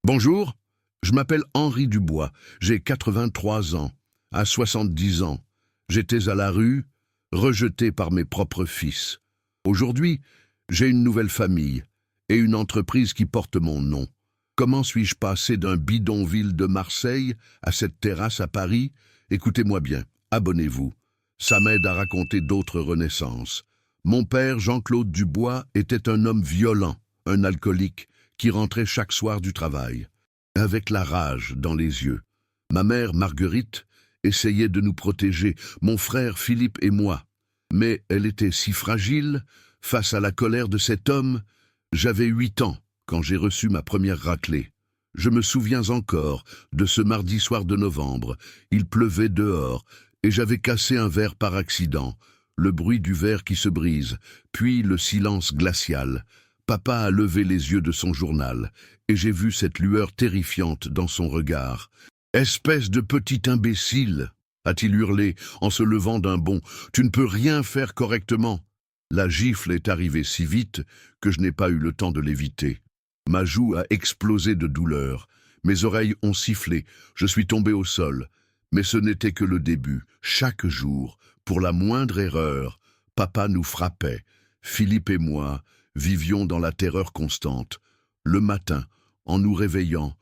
Bonjour, je m'appelle Henri Dubois, j'ai 83 ans. À 70 ans, j'étais à la rue, rejeté par mes propres fils. Aujourd'hui, j'ai une nouvelle famille et une entreprise qui porte mon nom. Comment suis-je passé d'un bidonville de Marseille à cette terrasse à Paris? Écoutez-moi bien, abonnez-vous. Ça m'aide à raconter d'autres renaissances. Mon père, Jean-Claude Dubois, était un homme violent, un alcoolique, qui rentrait chaque soir du travail, avec la rage dans les yeux. Ma mère, Marguerite, essayait de nous protéger, mon frère Philippe et moi. Mais elle était si fragile, face à la colère de cet homme. J'avais 8 ans quand j'ai reçu ma première raclée. Je me souviens encore de ce mardi soir de novembre. Il pleuvait dehors et j'avais cassé un verre par accident. Le bruit du verre qui se brise, puis le silence glacial. Papa a levé les yeux de son journal, et j'ai vu cette lueur terrifiante dans son regard. « Espèce de petit imbécile !» a-t-il hurlé en se levant d'un bond. « Tu ne peux rien faire correctement !» La gifle est arrivée si vite que je n'ai pas eu le temps de l'éviter. Ma joue a explosé de douleur. Mes oreilles ont sifflé. Je suis tombé au sol. Mais ce n'était que le début. Chaque jour, pour la moindre erreur, papa nous frappait. Philippe et moi vivions dans la terreur constante. Le matin, en nous réveillant,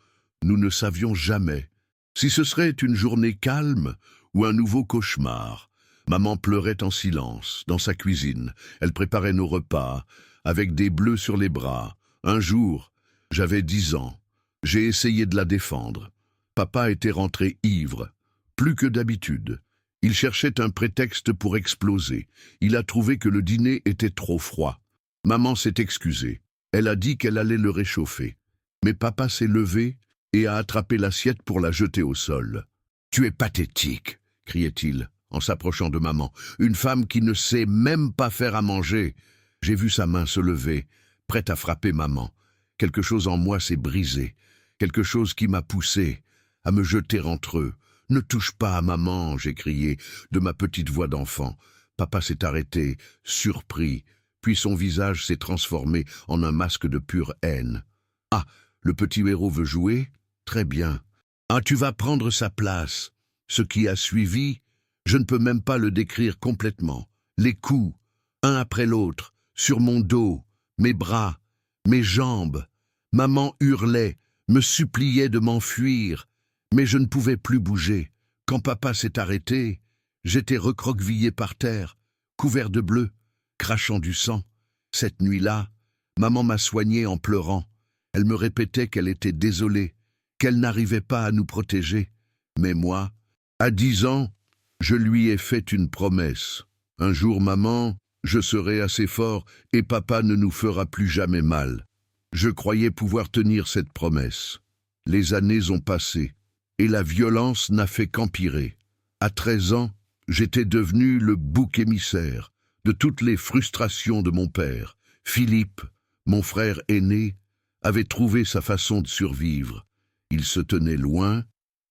nous ne savions jamais si ce serait une journée calme ou un nouveau cauchemar. Maman pleurait en silence, dans sa cuisine. Elle préparait nos repas, avec des bleus sur les bras. Un jour, j'avais 10 ans. J'ai essayé de la défendre. Papa était rentré ivre, plus que d'habitude. Il cherchait un prétexte pour exploser. Il a trouvé que le dîner était trop froid. Maman s'est excusée. Elle a dit qu'elle allait le réchauffer. Mais papa s'est levé et a attrapé l'assiette pour la jeter au sol. « Tu es pathétique !» criait-il, en s'approchant de maman. « Une femme qui ne sait même pas faire à manger !» J'ai vu sa main se lever, prête à frapper maman. Quelque chose en moi s'est brisé, quelque chose qui m'a poussé à me jeter entre eux. « Ne touche pas à maman !» j'ai crié, de ma petite voix d'enfant. Papa s'est arrêté, surpris, puis son visage s'est transformé en un masque de pure haine. « Ah, le petit héros veut jouer? Très bien. Ah, tu vas prendre sa place. » Ce qui a suivi, je ne peux même pas le décrire complètement. Les coups, un après l'autre, sur mon dos, mes bras, mes jambes. Maman hurlait, me suppliait de m'enfuir, mais je ne pouvais plus bouger. Quand papa s'est arrêté, j'étais recroquevillé par terre, couvert de bleu, crachant du sang. Cette nuit-là, maman m'a soigné en pleurant. Elle me répétait qu'elle était désolée, qu'elle n'arrivait pas à nous protéger. Mais moi, à 10 ans, je lui ai fait une promesse. Un jour, maman, je serai assez fort et papa ne nous fera plus jamais mal. Je croyais pouvoir tenir cette promesse. Les années ont passé et la violence n'a fait qu'empirer. À 13 ans, j'étais devenu le bouc émissaire de toutes les frustrations de mon père. Philippe, mon frère aîné, avait trouvé sa façon de survivre. Il se tenait loin,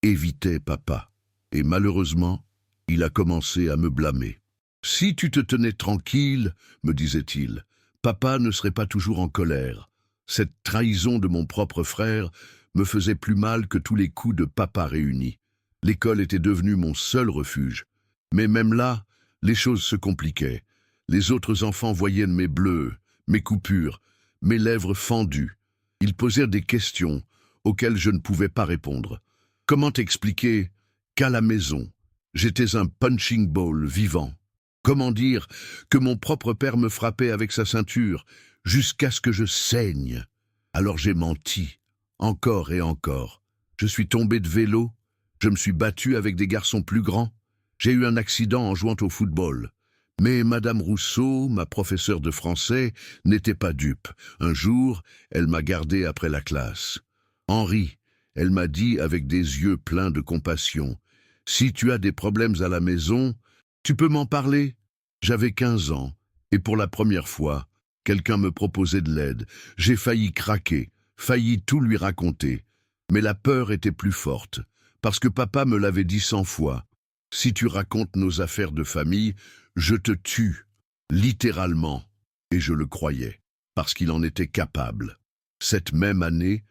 évitait papa. Et malheureusement, il a commencé à me blâmer. « Si tu te tenais tranquille, me disait-il, papa ne serait pas toujours en colère. » Cette trahison de mon propre frère me faisait plus mal que tous les coups de papa réunis. L'école était devenue mon seul refuge. Mais même là, les choses se compliquaient. Les autres enfants voyaient mes bleus, mes coupures, mes lèvres fendues. Ils posèrent des questions auxquelles je ne pouvais pas répondre. Comment expliquer qu'à la maison, j'étais un punching ball vivant? Comment dire que mon propre père me frappait avec sa ceinture jusqu'à ce que je saigne? Alors j'ai menti, encore et encore. Je suis tombé de vélo, je me suis battu avec des garçons plus grands. J'ai eu un accident en jouant au football. Mais Madame Rousseau, ma professeure de français, n'était pas dupe. Un jour, elle m'a gardé après la classe. « Henri », elle m'a dit avec des yeux pleins de compassion, « si tu as des problèmes à la maison, tu peux m'en parler ?» J'avais 15 ans, et pour la première fois, quelqu'un me proposait de l'aide. J'ai failli craquer, failli tout lui raconter. Mais la peur était plus forte, parce que papa me l'avait dit 100 fois. « Si tu racontes nos affaires de famille, je te tue, littéralement. » Et je le croyais, parce qu'il en était capable. Cette même année,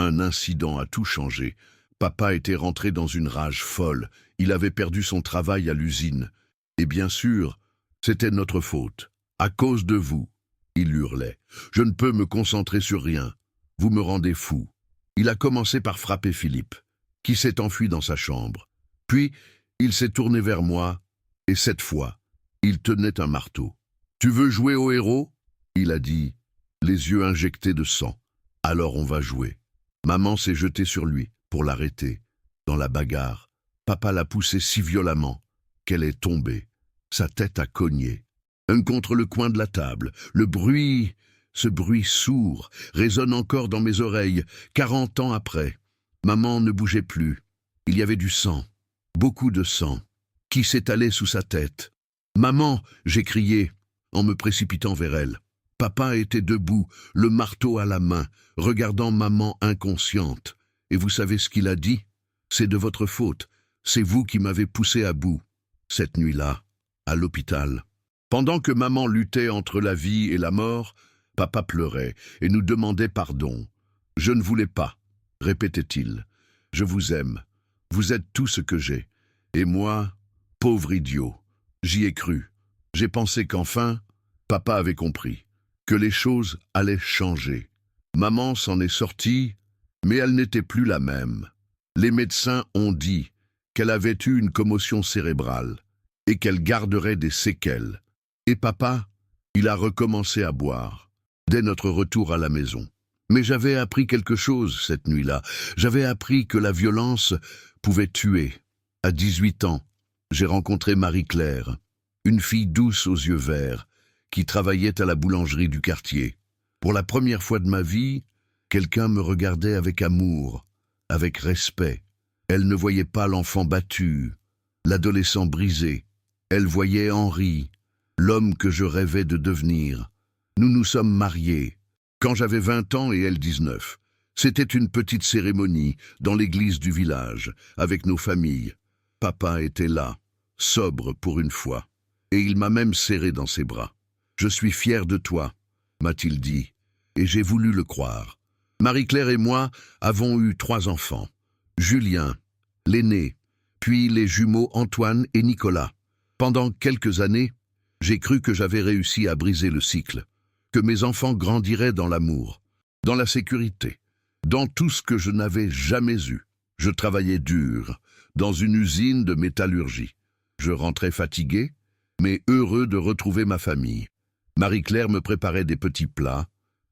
Un incident a tout changé. Papa était rentré dans une rage folle. Il avait perdu son travail à l'usine. Et bien sûr, c'était notre faute. À cause de vous. Il hurlait. Je ne peux me concentrer sur rien. Vous me rendez fou. Il a commencé par frapper Philippe, qui s'est enfui dans sa chambre. Puis, il s'est tourné vers moi, et cette fois, il tenait un marteau. Tu veux jouer au héros? Il a dit, les yeux injectés de sang. Alors on va jouer. Maman s'est jetée sur lui pour l'arrêter. Dans la bagarre, papa l'a poussée si violemment qu'elle est tombée. Sa tête a cogné. Contre le coin de la table, ce bruit sourd, résonne encore dans mes oreilles, 40 ans après. Maman ne bougeait plus. Il y avait du sang, beaucoup de sang, qui s'étalait sous sa tête. « Maman !» j'ai crié, en me précipitant vers elle. Papa était debout, le marteau à la main, regardant maman inconsciente. Et vous savez ce qu'il a dit? C'est de votre faute. C'est vous qui m'avez poussé à bout. Cette nuit-là, à l'hôpital. Pendant que maman luttait entre la vie et la mort, papa pleurait et nous demandait pardon. « Je ne voulais pas », répétait-il. « Je vous aime. Vous êtes tout ce que j'ai. Et moi, pauvre idiot, j'y ai cru. J'ai pensé qu'enfin, papa avait compris, que les choses allaient changer. Maman s'en est sortie, mais elle n'était plus la même. Les médecins ont dit qu'elle avait eu une commotion cérébrale et qu'elle garderait des séquelles. Et papa, il a recommencé à boire, dès notre retour à la maison. Mais j'avais appris quelque chose cette nuit-là. J'avais appris que la violence pouvait tuer. À 18 ans, j'ai rencontré Marie-Claire, une fille douce aux yeux verts, qui travaillait à la boulangerie du quartier. Pour la première fois de ma vie, quelqu'un me regardait avec amour, avec respect. Elle ne voyait pas l'enfant battu, l'adolescent brisé. Elle voyait Henri, l'homme que je rêvais de devenir. Nous nous sommes mariés, quand j'avais 20 ans et elle 19. C'était une petite cérémonie dans l'église du village, avec nos familles. Papa était là, sobre pour une fois, et il m'a même serré dans ses bras. « Je suis fier de toi », m'a-t-il dit, et j'ai voulu le croire. Marie-Claire et moi avons eu 3 enfants. Julien, l'aîné, puis les jumeaux Antoine et Nicolas. Pendant quelques années, j'ai cru que j'avais réussi à briser le cycle, que mes enfants grandiraient dans l'amour, dans la sécurité, dans tout ce que je n'avais jamais eu. Je travaillais dur, dans une usine de métallurgie. Je rentrais fatigué, mais heureux de retrouver ma famille. Marie-Claire me préparait des petits plats.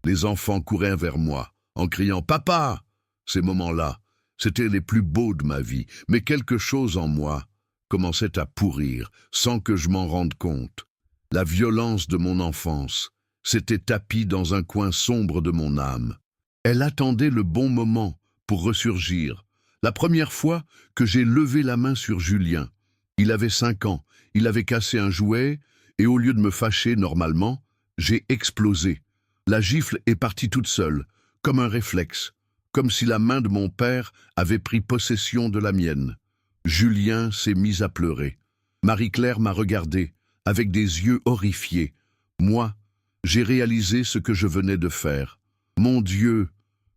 Les enfants couraient vers moi, en criant « Papa !» Ces moments-là, c'étaient les plus beaux de ma vie, mais quelque chose en moi commençait à pourrir, sans que je m'en rende compte. La violence de mon enfance s'était tapie dans un coin sombre de mon âme. Elle attendait le bon moment pour ressurgir. La première fois que j'ai levé la main sur Julien, il avait 5 ans, il avait cassé un jouet, et au lieu de me fâcher normalement, j'ai explosé. La gifle est partie toute seule, comme un réflexe, comme si la main de mon père avait pris possession de la mienne. Julien s'est mis à pleurer. Marie-Claire m'a regardé, avec des yeux horrifiés. Moi, j'ai réalisé ce que je venais de faire. Mon Dieu,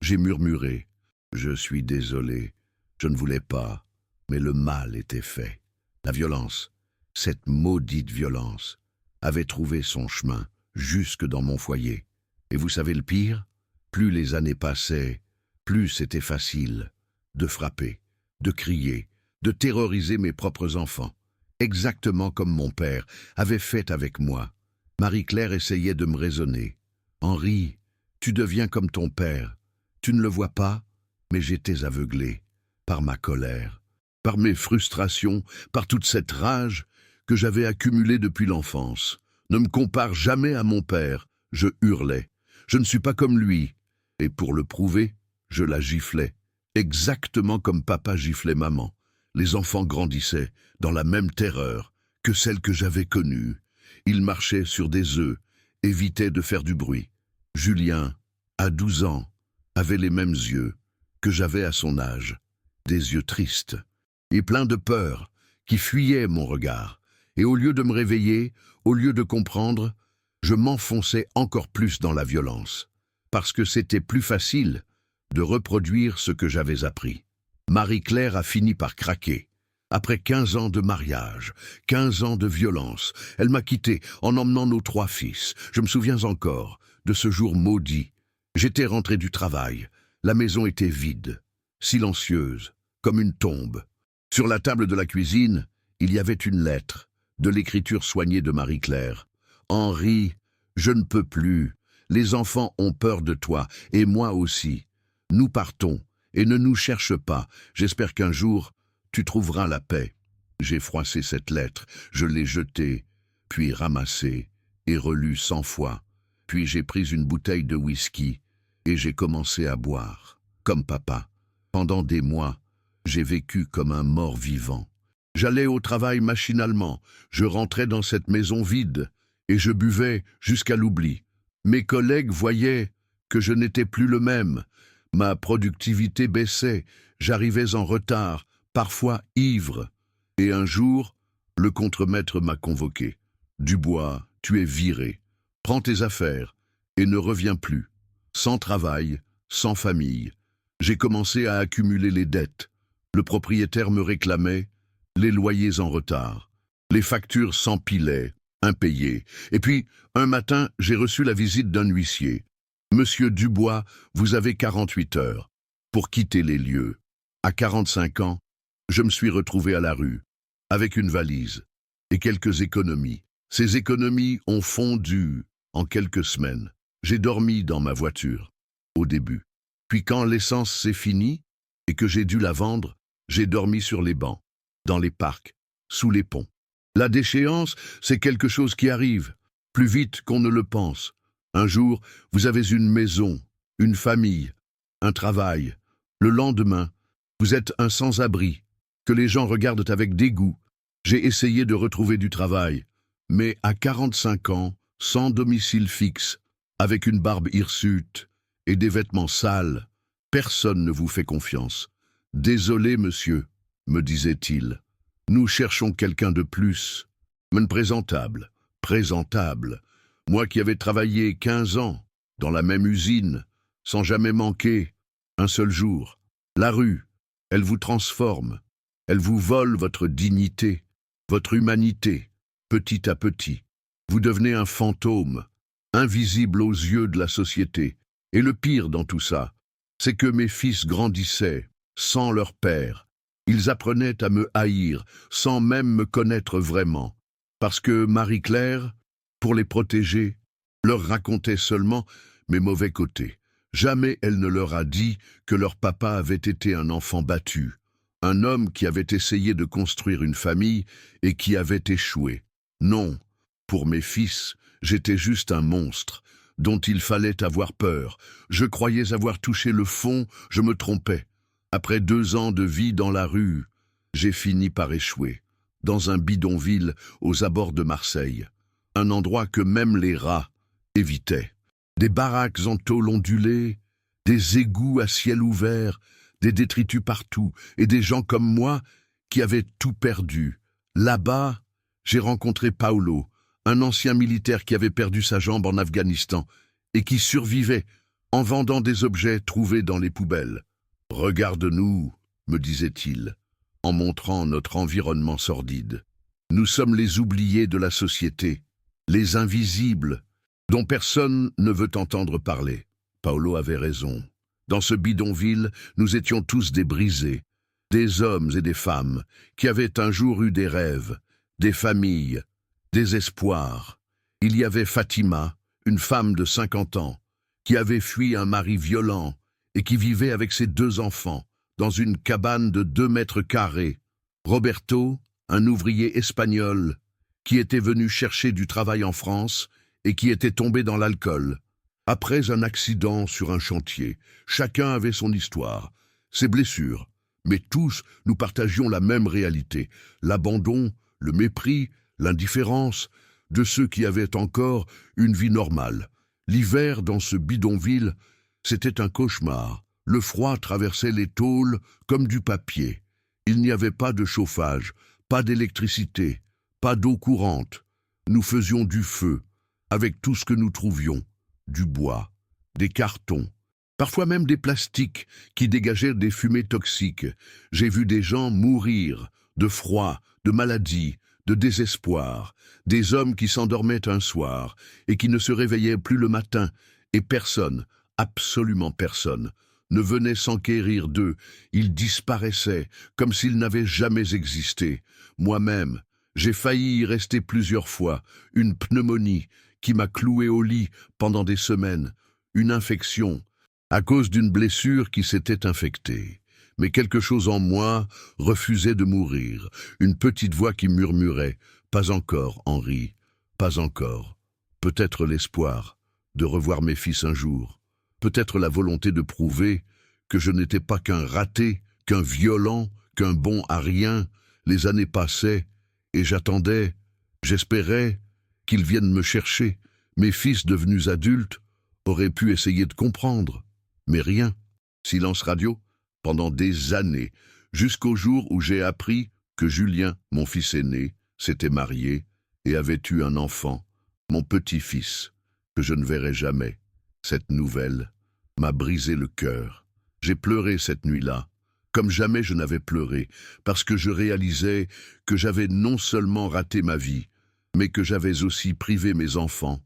j'ai murmuré. Je suis désolé, je ne voulais pas, mais le mal était fait. La violence, cette maudite violence, avait trouvé son chemin jusque dans mon foyer. Et vous savez le pire? Plus les années passaient, plus c'était facile de frapper, de crier, de terroriser mes propres enfants, exactement comme mon père avait fait avec moi. Marie-Claire essayait de me raisonner. « Henri, tu deviens comme ton père. Tu ne le vois pas, mais j'étais aveuglé par ma colère, par mes frustrations, par toute cette rage que j'avais accumulée depuis l'enfance. Ne me compare jamais à mon père, je hurlais. Je ne suis pas comme lui. Et pour le prouver, je la giflais, exactement comme papa giflait maman. Les enfants grandissaient dans la même terreur que celle que j'avais connue. Ils marchaient sur des œufs, évitaient de faire du bruit. Julien, à 12 ans, avait les mêmes yeux que j'avais à son âge, des yeux tristes et pleins de peur qui fuyaient mon regard. Et au lieu de me réveiller, au lieu de comprendre, je m'enfonçais encore plus dans la violence, parce que c'était plus facile de reproduire ce que j'avais appris. Marie-Claire a fini par craquer. Après 15 ans de mariage, 15 ans de violence, elle m'a quitté en emmenant nos 3 fils. Je me souviens encore de ce jour maudit. J'étais rentré du travail. La maison était vide, silencieuse, comme une tombe. Sur la table de la cuisine, il y avait une lettre, de l'écriture soignée de Marie-Claire. « Henri, je ne peux plus. Les enfants ont peur de toi, et moi aussi. Nous partons, et ne nous cherche pas. J'espère qu'un jour, tu trouveras la paix. » J'ai froissé cette lettre, je l'ai jetée, puis ramassée, et relue 100 fois. Puis j'ai pris une bouteille de whisky, et j'ai commencé à boire, comme papa. Pendant des mois, j'ai vécu comme un mort vivant. J'allais au travail machinalement, je rentrais dans cette maison vide, et je buvais jusqu'à l'oubli. Mes collègues voyaient que je n'étais plus le même. Ma productivité baissait, j'arrivais en retard, parfois ivre. Et un jour, le contremaître m'a convoqué. « Dubois, tu es viré. Prends tes affaires et ne reviens plus. » Sans travail, sans famille. J'ai commencé à accumuler les dettes. Le propriétaire me réclamait, les loyers en retard. Les factures s'empilaient, impayées. Et puis, un matin, j'ai reçu la visite d'un huissier. « Monsieur Dubois, vous avez 48 heures pour quitter les lieux. » À 45 ans, je me suis retrouvé à la rue, avec une valise et quelques économies. Ces économies ont fondu en quelques semaines. J'ai dormi dans ma voiture, au début. Puis quand l'essence s'est finie et que j'ai dû la vendre, j'ai dormi sur les bancs, dans les parcs, sous les ponts. La déchéance, c'est quelque chose qui arrive, plus vite qu'on ne le pense. Un jour, vous avez une maison, une famille, un travail. Le lendemain, vous êtes un sans-abri, que les gens regardent avec dégoût. J'ai essayé de retrouver du travail, mais à 45 ans, sans domicile fixe, avec une barbe hirsute et des vêtements sales, personne ne vous fait confiance. « Désolé, monsieur, » me disait-il. « Nous cherchons quelqu'un de plus. » Mais présentable, présentable. Moi qui avais travaillé 15 ans, dans la même usine, sans jamais manquer un seul jour. La rue, elle vous transforme. Elle vous vole votre dignité, votre humanité, petit à petit. Vous devenez un fantôme, invisible aux yeux de la société. Et le pire dans tout ça, c'est que mes fils grandissaient, sans leur père. Ils apprenaient à me haïr, sans même me connaître vraiment. Parce que Marie-Claire, pour les protéger, leur racontait seulement mes mauvais côtés. Jamais elle ne leur a dit que leur papa avait été un enfant battu, un homme qui avait essayé de construire une famille et qui avait échoué. Non, pour mes fils, j'étais juste un monstre, dont il fallait avoir peur. Je croyais avoir touché le fond, je me trompais. Après 2 ans de vie dans la rue, j'ai fini par échouer, dans un bidonville aux abords de Marseille, un endroit que même les rats évitaient. Des baraques en tôle ondulée, des égouts à ciel ouvert, des détritus partout, et des gens comme moi qui avaient tout perdu. Là-bas, j'ai rencontré Paolo, un ancien militaire qui avait perdu sa jambe en Afghanistan et qui survivait en vendant des objets trouvés dans les poubelles. « Regarde-nous », me disait-il, en montrant notre environnement sordide. Nous sommes les oubliés de la société, les invisibles, dont personne ne veut entendre parler. Paolo avait raison. Dans ce bidonville, nous étions tous des brisés, des hommes et des femmes qui avaient un jour eu des rêves, des familles, des espoirs. Il y avait Fatima, une femme de 50 ans, qui avait fui un mari violent et qui vivait avec ses 2 enfants dans une cabane de 2 mètres carrés. Roberto, un ouvrier espagnol, qui était venu chercher du travail en France et qui était tombé dans l'alcool. Après un accident sur un chantier, chacun avait son histoire, ses blessures, mais tous nous partagions la même réalité, l'abandon, le mépris, l'indifférence de ceux qui avaient encore une vie normale. L'hiver dans ce bidonville, c'était un cauchemar. Le froid traversait les tôles comme du papier. Il n'y avait pas de chauffage, pas d'électricité, pas d'eau courante. Nous faisions du feu, avec tout ce que nous trouvions, du bois, des cartons. parfois même des plastiques qui dégageaient des fumées toxiques. J'ai vu des gens mourir de froid, de maladie, de désespoir, des hommes qui s'endormaient un soir et qui ne se réveillaient plus le matin, et personne, absolument personne, ne venait s'enquérir d'eux. Ils disparaissaient comme s'ils n'avaient jamais existé. Moi-même, j'ai failli y rester plusieurs fois, une pneumonie qui m'a cloué au lit pendant des semaines, une infection, à cause d'une blessure qui s'était infectée. Mais quelque chose en moi refusait de mourir, une petite voix qui murmurait « Pas encore, Henri, pas encore ». Peut-être l'espoir de revoir mes fils un jour, peut-être la volonté de prouver que je n'étais pas qu'un raté, qu'un violent, qu'un bon à rien. Les années passaient, et j'attendais, j'espérais qu'ils viennent me chercher. Mes fils devenus adultes auraient pu essayer de comprendre, mais rien. Silence radio pendant des années, jusqu'au jour où j'ai appris que Julien, mon fils aîné, s'était marié et avait eu un enfant, mon petit-fils, que je ne verrai jamais. Cette nouvelle m'a brisé le cœur. J'ai pleuré cette nuit-là, comme jamais je n'avais pleuré, parce que je réalisais que j'avais non seulement raté ma vie, mais que j'avais aussi privé mes enfants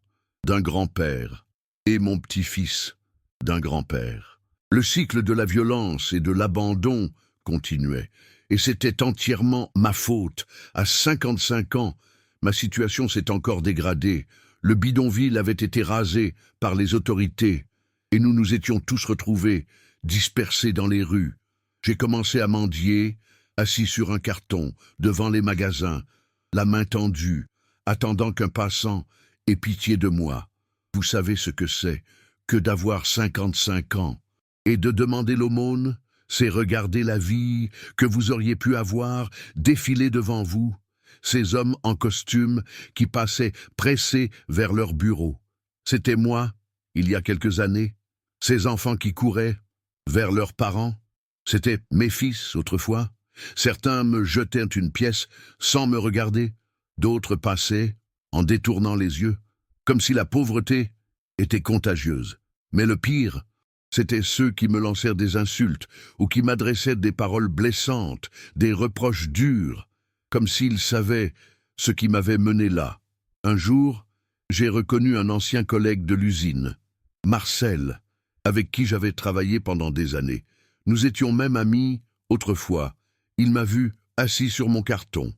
d'un grand-père et mon petit-fils d'un grand-père. Le cycle de la violence et de l'abandon continuait, et c'était entièrement ma faute. À 55 ans, ma situation s'est encore dégradée. Le bidonville avait été rasé par les autorités, et nous nous étions tous retrouvés, dispersés dans les rues. J'ai commencé à mendier, assis sur un carton, devant les magasins, la main tendue, attendant qu'un passant ait pitié de moi. Vous savez ce que c'est que d'avoir 55 ans et de demander l'aumône, c'est regarder la vie que vous auriez pu avoir défiler devant vous, ces hommes en costume qui passaient pressés vers leur bureau. C'était moi, il y a quelques années, ces enfants qui couraient vers leurs parents. C'était mes fils autrefois. Certains me jetaient une pièce sans me regarder, d'autres passaient en détournant les yeux, comme si la pauvreté était contagieuse. Mais le pire, c'étaient ceux qui me lancèrent des insultes ou qui m'adressaient des paroles blessantes, des reproches durs, comme s'ils savaient ce qui m'avait mené là. Un jour, j'ai reconnu un ancien collègue de l'usine, Marcel, avec qui j'avais travaillé pendant des années. Nous étions même amis autrefois. Il m'a vu assis sur mon carton.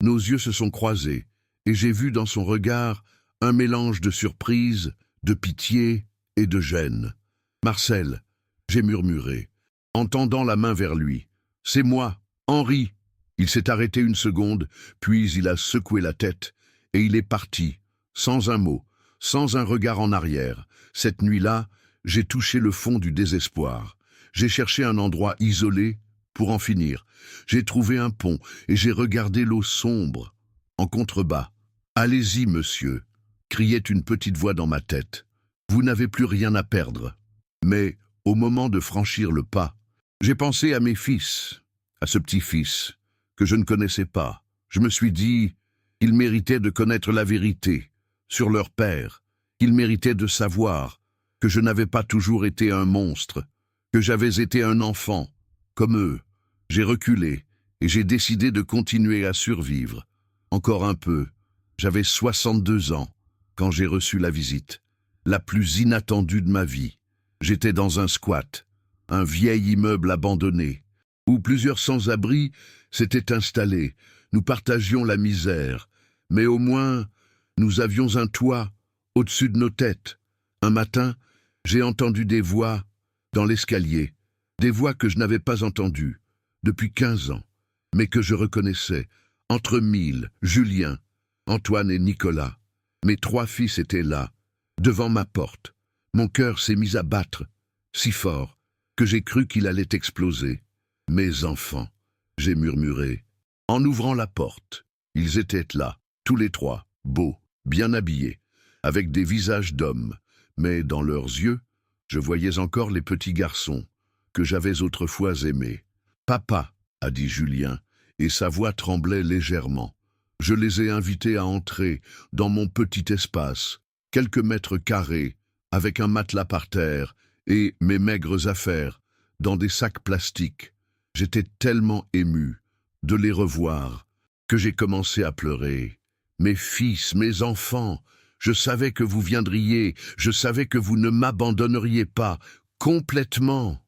Nos yeux se sont croisés, et j'ai vu dans son regard un mélange de surprise, de pitié et de gêne. « Marcel », j'ai murmuré, en tendant la main vers lui. « C'est moi, Henri ». Il s'est arrêté une seconde, puis il a secoué la tête, et il est parti, sans un mot, sans un regard en arrière. Cette nuit-là, j'ai touché le fond du désespoir. J'ai cherché un endroit isolé pour en finir. J'ai trouvé un pont, et j'ai regardé l'eau sombre, en contrebas. « Allez-y, monsieur », criait une petite voix dans ma tête. « Vous n'avez plus rien à perdre. » Mais, au moment de franchir le pas, j'ai pensé à mes fils, à ce petit-fils, que je ne connaissais pas. Je me suis dit qu'ils méritaient de connaître la vérité sur leur père, qu'ils méritaient de savoir que je n'avais pas toujours été un monstre, que j'avais été un enfant, comme eux. J'ai reculé et j'ai décidé de continuer à survivre. Encore un peu. J'avais 62 ans quand j'ai reçu la visite, la plus inattendue de ma vie. J'étais dans un squat, un vieil immeuble abandonné, où plusieurs sans-abri s'étaient installés. Nous partagions la misère, mais au moins nous avions un toit au-dessus de nos têtes. Un matin, j'ai entendu des voix dans l'escalier, des voix que je n'avais pas entendues depuis 15 ans, mais que je reconnaissais, entre mille, Julien, Antoine et Nicolas. Mes 3 fils étaient là, devant ma porte. Mon cœur s'est mis à battre, si fort, que j'ai cru qu'il allait exploser. « Mes enfants », j'ai murmuré, en ouvrant la porte. Ils étaient là, tous les 3, beaux, bien habillés, avec des visages d'hommes, mais dans leurs yeux, je voyais encore les petits garçons que j'avais autrefois aimés. « Papa », a dit Julien, et sa voix tremblait légèrement. Je les ai invités à entrer dans mon petit espace, quelques mètres carrés, avec un matelas par terre et mes maigres affaires dans des sacs plastiques. J'étais tellement ému de les revoir que j'ai commencé à pleurer. Mes fils, mes enfants, je savais que vous viendriez, je savais que vous ne m'abandonneriez pas, complètement.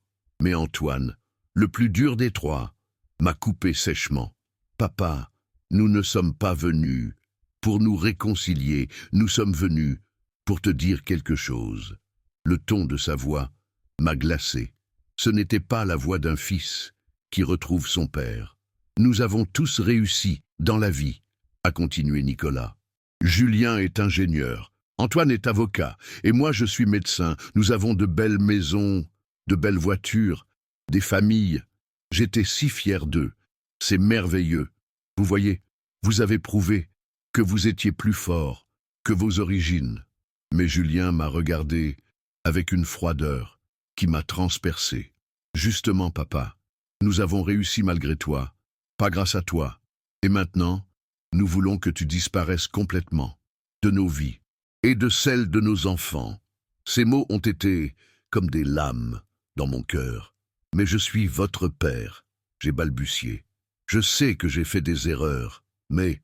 Mais Antoine, le plus dur des trois, m'a coupé sèchement. Papa, nous ne sommes pas venus pour nous réconcilier, nous sommes venus pour te dire quelque chose. Le ton de sa voix m'a glacé. Ce n'était pas la voix d'un fils qui retrouve son père. Nous avons tous réussi dans la vie, a continué Nicolas. Julien est ingénieur, Antoine est avocat, et moi je suis médecin. Nous avons de belles maisons, de belles voitures, des familles. J'étais si fier d'eux. C'est merveilleux. Vous voyez, vous avez prouvé que vous étiez plus fort que vos origines. Mais Julien m'a regardé avec une froideur qui m'a transpercé. Justement, papa, nous avons réussi malgré toi, pas grâce à toi. Et maintenant, nous voulons que tu disparaisses complètement de nos vies et de celles de nos enfants. Ces mots ont été comme des lames dans mon cœur. Mais je suis votre père, j'ai balbutié. Je sais que j'ai fait des erreurs, mais...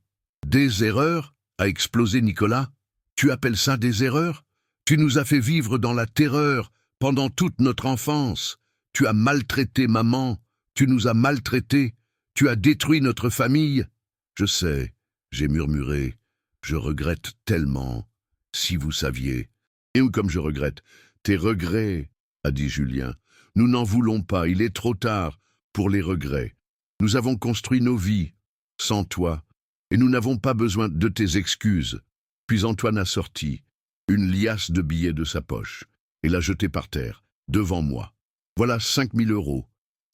Des erreurs? A explosé Nicolas. Tu appelles ça des erreurs? Tu nous as fait vivre dans la terreur pendant toute notre enfance. Tu as maltraité maman, tu nous as maltraités, tu as détruit notre famille. Je sais, j'ai murmuré, je regrette tellement, si vous saviez. Et comme je regrette, tes regrets, a dit Julien. Nous n'en voulons pas, il est trop tard pour les regrets. Nous avons construit nos vies sans toi, et nous n'avons pas besoin de tes excuses. Puis Antoine a sorti une liasse de billets de sa poche et l'a jetée par terre, devant moi. Voilà 5 000 €.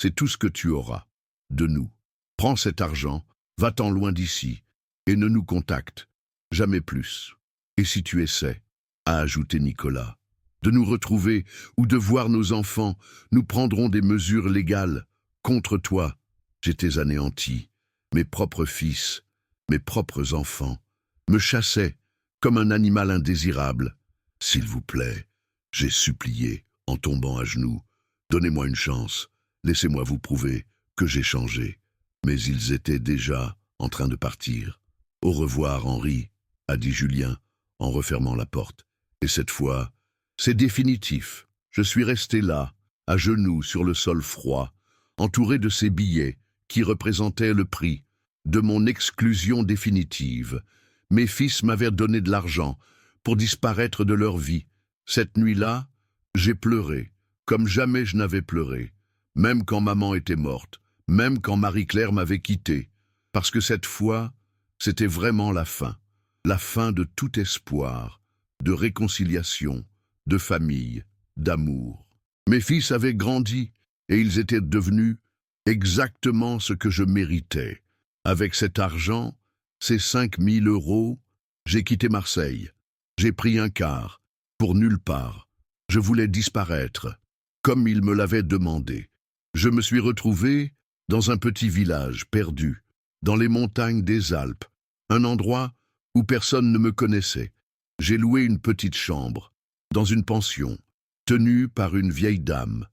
C'est tout ce que tu auras de nous. Prends cet argent, va-t'en loin d'ici, et ne nous contacte jamais plus. Et si tu essaies, a ajouté Nicolas, de nous retrouver ou de voir nos enfants, nous prendrons des mesures légales contre toi. J'étais anéanti. Mes propres fils, mes propres enfants, me chassaient comme un animal indésirable. S'il vous plaît, j'ai supplié en tombant à genoux. Donnez-moi une chance, laissez-moi vous prouver que j'ai changé. Mais ils étaient déjà en train de partir. Au revoir, Henri, a dit Julien en refermant la porte. Et cette fois, c'est définitif. Je suis resté là, à genoux sur le sol froid, entouré de ces billets qui représentaient le prix de mon exclusion définitive. Mes fils m'avaient donné de l'argent pour disparaître de leur vie. Cette nuit-là, j'ai pleuré, comme jamais je n'avais pleuré, même quand maman était morte, même quand Marie-Claire m'avait quitté, parce que cette fois, c'était vraiment la fin de tout espoir, de réconciliation, de famille, d'amour. Mes fils avaient grandi et ils étaient devenus exactement ce que je méritais. Avec cet argent, ces 5 000 €, j'ai quitté Marseille. J'ai pris un car, pour nulle part. Je voulais disparaître, comme il me l'avait demandé. Je me suis retrouvé dans un petit village perdu, dans les montagnes des Alpes, un endroit où personne ne me connaissait. J'ai loué une petite chambre, dans une pension, tenue par une vieille dame,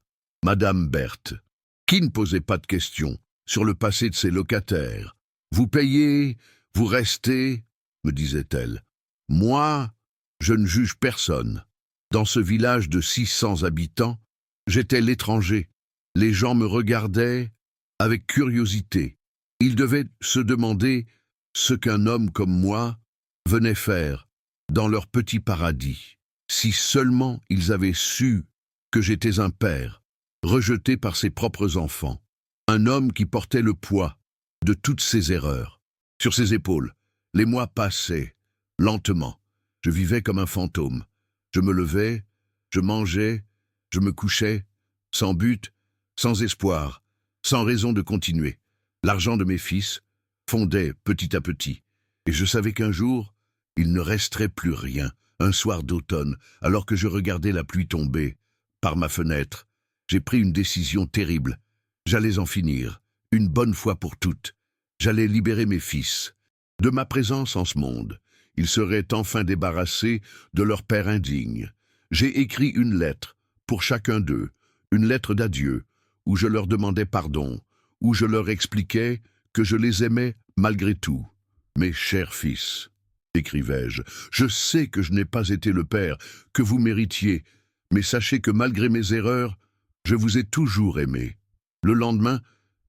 Madame Berthe, qui ne posait pas de questions sur le passé de ses locataires. Vous payez, vous restez, me disait-elle. Moi, je ne juge personne. Dans ce village de 600 habitants, j'étais l'étranger. Les gens me regardaient avec curiosité. Ils devaient se demander ce qu'un homme comme moi venait faire dans leur petit paradis. Si seulement ils avaient su que j'étais un père, rejeté par ses propres enfants, un homme qui portait le poids de toutes ses erreurs. Sur ses épaules, les mois passaient, lentement. Je vivais comme un fantôme. Je me levais, je mangeais, je me couchais, sans but, sans espoir, sans raison de continuer. L'argent de mes fils fondait petit à petit, et je savais qu'un jour, il ne resterait plus rien. Un soir d'automne, alors que je regardais la pluie tomber par ma fenêtre, j'ai pris une décision terrible. J'allais en finir, une bonne fois pour toutes. J'allais libérer mes fils de ma présence en ce monde. Ils seraient enfin débarrassés de leur père indigne. J'ai écrit une lettre pour chacun d'eux, une lettre d'adieu, où je leur demandais pardon, où je leur expliquais que je les aimais malgré tout. Mes chers fils, écrivais-je, je sais que je n'ai pas été le père que vous méritiez, mais sachez que malgré mes erreurs, je vous ai toujours aimé. Le lendemain,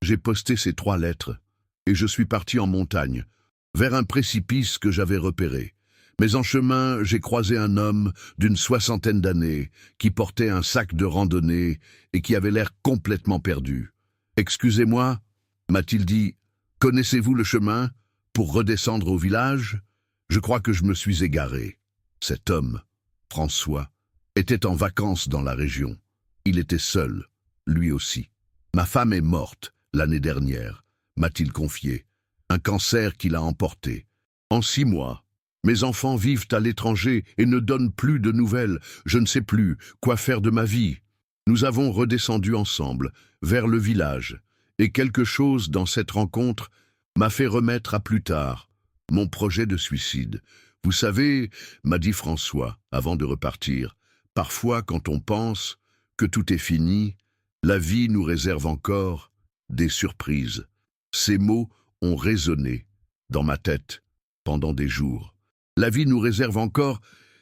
j'ai posté ces 3 lettres, et je suis parti en montagne, vers un précipice que j'avais repéré. Mais en chemin, j'ai croisé un homme d'une 60aine d'années qui portait un sac de randonnée et qui avait l'air complètement perdu. « Excusez-moi, m'a-t-il dit, connaissez-vous le chemin pour redescendre au village ? Je crois que je me suis égaré. » Cet homme, François, était en vacances dans la région. Il était seul, lui aussi. « Ma femme est morte l'année dernière, m'a-t-il confié. Un cancer qui l'a emporté. En 6 mois, mes enfants vivent à l'étranger et ne donnent plus de nouvelles. Je ne sais plus quoi faire de ma vie. Nous avons redescendu ensemble, vers le village, et quelque chose dans cette rencontre m'a fait remettre à plus tard mon projet de suicide. Vous savez, m'a dit François, avant de repartir, parfois quand on pense que tout est fini, la vie nous réserve encore des surprises. Ces mots ont résonné dans ma tête pendant des jours. La vie nous réserve encore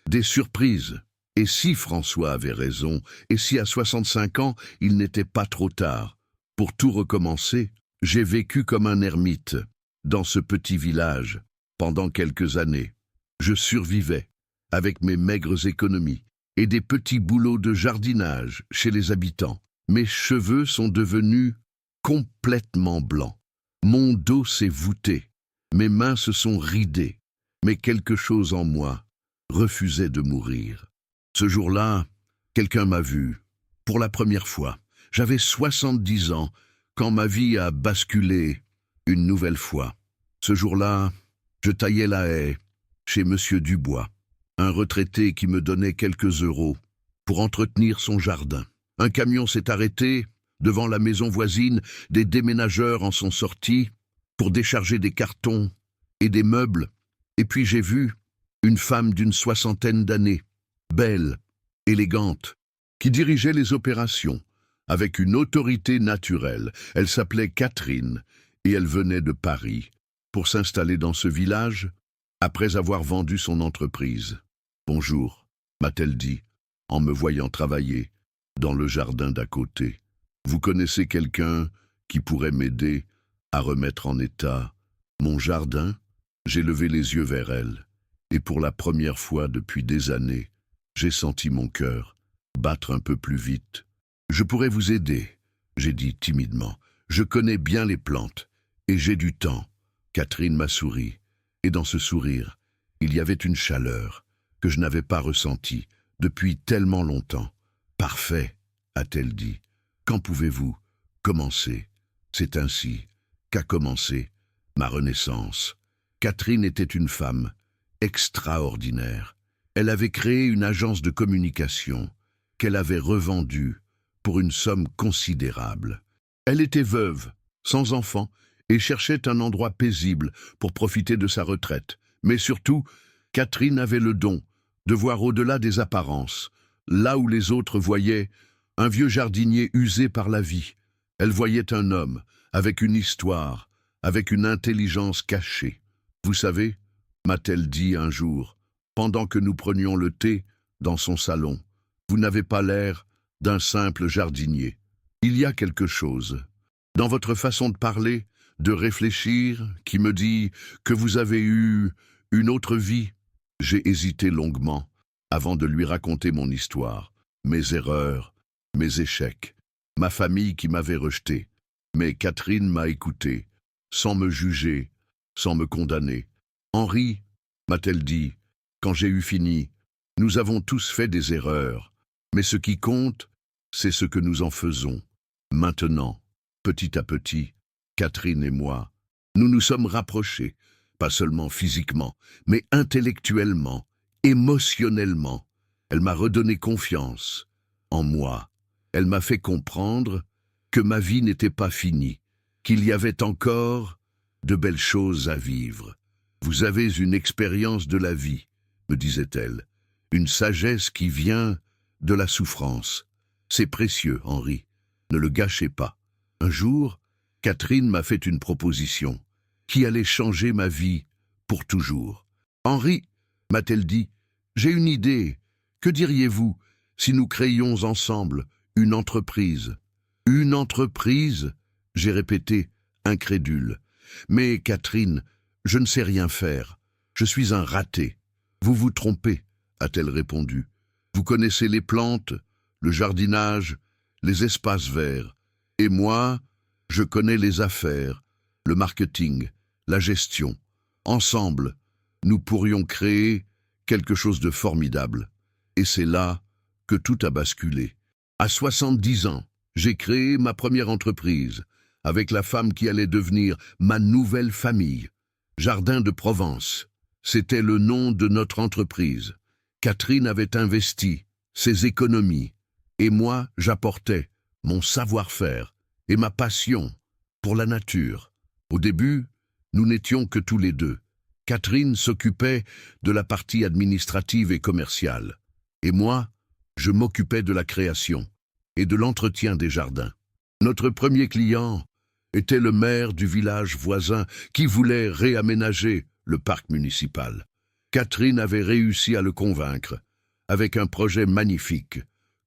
des surprises. Et si François avait raison, et si à 65 ans, il n'était pas trop tard pour tout recommencer, j'ai vécu comme un ermite dans ce petit village pendant quelques années. Je survivais avec mes maigres économies et des petits boulots de jardinage chez les habitants. Mes cheveux sont devenus complètement blancs. Mon dos s'est voûté, mes mains se sont ridées, mais quelque chose en moi refusait de mourir. Ce jour-là, quelqu'un m'a vu, pour la première fois. J'avais 70 ans quand ma vie a basculé une nouvelle fois. Ce jour-là, je taillais la haie chez Monsieur Dubois, un retraité qui me donnait quelques euros pour entretenir son jardin. Un camion s'est arrêté devant la maison voisine, des déménageurs en sont sortis pour décharger des cartons et des meubles. Et puis j'ai vu une femme d'une 60aine d'années, belle, élégante, qui dirigeait les opérations avec une autorité naturelle. Elle s'appelait Catherine et elle venait de Paris pour s'installer dans ce village après avoir vendu son entreprise. « Bonjour », m'a-t-elle dit, en me voyant travailler dans le jardin d'à côté. « Vous connaissez quelqu'un qui pourrait m'aider à remettre en état mon jardin ?» J'ai levé les yeux vers elle, et pour la première fois depuis des années, j'ai senti mon cœur battre un peu plus vite. « Je pourrais vous aider », j'ai dit timidement. « Je connais bien les plantes, et j'ai du temps. » Catherine m'a souri, et dans ce sourire, il y avait une chaleur que je n'avais pas ressentie depuis tellement longtemps. « Parfait », a-t-elle dit. « Quand pouvez-vous commencer ?» C'est ainsi qu'a commencé ma renaissance. Catherine était une femme extraordinaire. Elle avait créé une agence de communication qu'elle avait revendue pour une somme considérable. Elle était veuve, sans enfant, et cherchait un endroit paisible pour profiter de sa retraite. Mais surtout, Catherine avait le don de voir au-delà des apparences, là où les autres voyaient un vieux jardinier usé par la vie. Elle voyait un homme avec une histoire, avec une intelligence cachée. « Vous savez, » m'a-t-elle dit un jour, pendant que nous prenions le thé dans son salon, « vous n'avez pas l'air d'un simple jardinier. Il y a quelque chose dans votre façon de parler, de réfléchir, qui me dit que vous avez eu une autre vie. » J'ai hésité longuement avant de lui raconter mon histoire, mes erreurs, mes échecs, ma famille qui m'avait rejeté. Mais Catherine m'a écouté, sans me juger, sans me condamner. « Henri, » m'a-t-elle dit, quand j'ai eu fini, « nous avons tous fait des erreurs, mais ce qui compte, c'est ce que nous en faisons. Maintenant, petit à petit, Catherine et moi, nous nous sommes rapprochés, pas seulement physiquement, mais intellectuellement, émotionnellement. Elle m'a redonné confiance en moi. Elle m'a fait comprendre que ma vie n'était pas finie, qu'il y avait encore de belles choses à vivre. « Vous avez une expérience de la vie, » me disait-elle, « une sagesse qui vient de la souffrance. C'est précieux, Henri. Ne le gâchez pas. Un jour, Catherine m'a fait une proposition qui allait changer ma vie pour toujours. Henri, m'a-t-elle dit, j'ai une idée. Que diriez-vous si nous créions ensemble une entreprise? Une entreprise? J'ai répété, incrédule. Mais Catherine, je ne sais rien faire. Je suis un raté. Vous vous trompez, a-t-elle répondu. Vous connaissez les plantes, le jardinage, les espaces verts. Et moi, je connais les affaires, le marketing, la gestion. Ensemble, nous pourrions créer quelque chose de formidable. Et c'est là que tout a basculé. À 70 ans, j'ai créé ma première entreprise, avec la femme qui allait devenir ma nouvelle famille. Jardin de Provence, c'était le nom de notre entreprise. Catherine avait investi ses économies, et moi j'apportais mon savoir-faire et ma passion pour la nature. Au début, nous n'étions que tous les deux. Catherine s'occupait de la partie administrative et commerciale, et moi, je m'occupais de la création et de l'entretien des jardins. Notre premier client était le maire du village voisin qui voulait réaménager le parc municipal. Catherine avait réussi à le convaincre avec un projet magnifique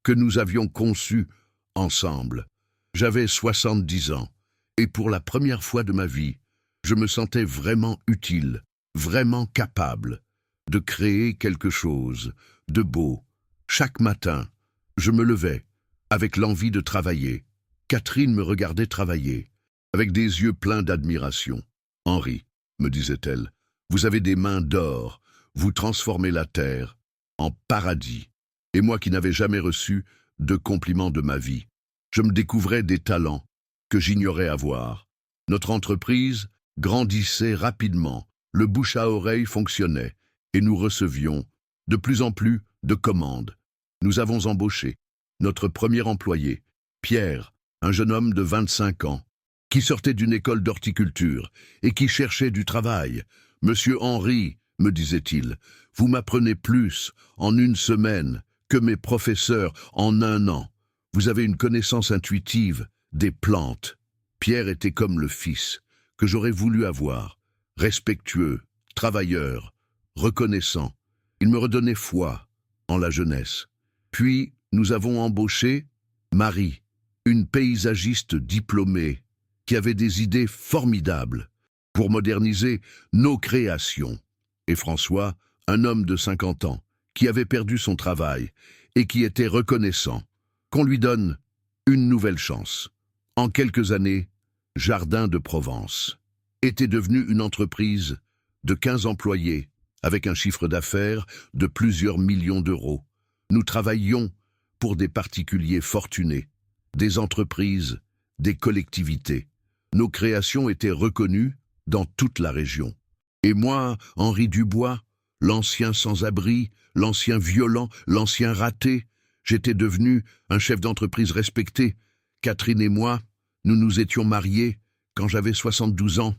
que nous avions conçu ensemble. J'avais 70 ans et pour la première fois de ma vie, je me sentais vraiment utile, vraiment capable de créer quelque chose de beau. Chaque matin, je me levais avec l'envie de travailler. Catherine me regardait travailler avec des yeux pleins d'admiration. « Henri, me disait-elle, vous avez des mains d'or, vous transformez la terre en paradis. » Et moi qui n'avais jamais reçu de compliments de ma vie, je me découvrais des talents que j'ignorais avoir. Notre entreprise grandissait rapidement, le bouche à oreille fonctionnait, et nous recevions de plus en plus de commandes. Nous avons embauché notre premier employé, Pierre, un jeune homme de 25 ans, qui sortait d'une école d'horticulture et qui cherchait du travail. « Monsieur Henri, me disait-il, vous m'apprenez plus en une semaine que mes professeurs en un an. Vous avez une connaissance intuitive des plantes. » Pierre était comme le fils que j'aurais voulu avoir, respectueux, travailleur, reconnaissant. Il me redonnait foi en la jeunesse. Puis, nous avons embauché Marie, une paysagiste diplômée, qui avait des idées formidables pour moderniser nos créations. Et François, un homme de 50 ans, qui avait perdu son travail et qui était reconnaissant qu'on lui donne une nouvelle chance. En quelques années, Jardin de Provence était devenu une entreprise de 15 employés avec un chiffre d'affaires de plusieurs millions d'euros. Nous travaillions pour des particuliers fortunés, des entreprises, des collectivités. Nos créations étaient reconnues dans toute la région. Et moi, Henri Dubois, l'ancien sans-abri, l'ancien violent, l'ancien raté, j'étais devenu un chef d'entreprise respecté. Catherine et moi, nous nous étions mariés quand j'avais 72 ans.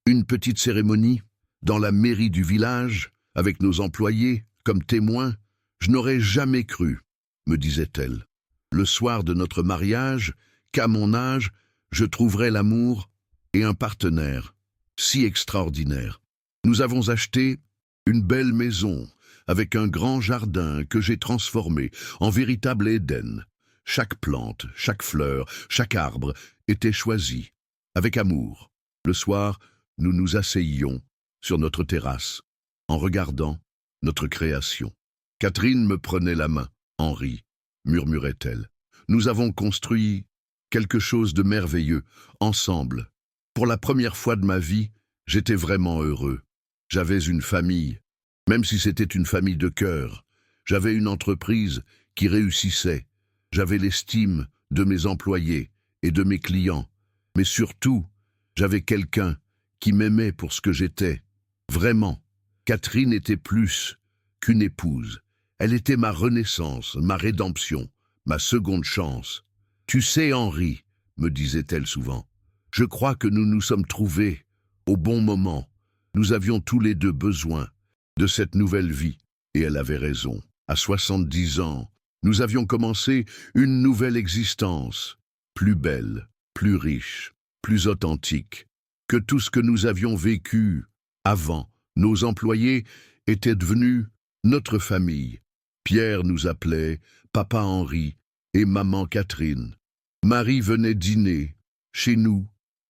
Une petite cérémonie dans la mairie du village, avec nos employés comme témoins. Je n'aurais jamais cru, me disait-elle, le soir de notre mariage, qu'à mon âge, je trouverais l'amour et un partenaire si extraordinaire. Nous avons acheté une belle maison avec un grand jardin que j'ai transformé en véritable Éden. Chaque plante, chaque fleur, chaque arbre était choisi avec amour. Le soir, nous nous asseyions sur notre terrasse en regardant notre création. Catherine me prenait la main. « Henri, murmurait-elle, nous avons construit quelque chose de merveilleux, ensemble. Pour la première fois de ma vie, j'étais vraiment heureux. J'avais une famille, même si c'était une famille de cœur. J'avais une entreprise qui réussissait. J'avais l'estime de mes employés et de mes clients. Mais surtout, j'avais quelqu'un qui m'aimait pour ce que j'étais. Vraiment, Catherine était plus qu'une épouse. Elle était ma renaissance, ma rédemption, ma seconde chance. « Tu sais, Henri, me disait-elle souvent, je crois que nous nous sommes trouvés au bon moment. Nous avions tous les deux besoin de cette nouvelle vie. » Et elle avait raison. À 70 ans, Nous avions commencé une nouvelle existence, plus belle, plus riche, plus authentique, que tout ce que nous avions vécu avant. Nos employés étaient devenus notre famille. Pierre nous appelait Papa Henri et Maman Catherine. Marie venait dîner chez nous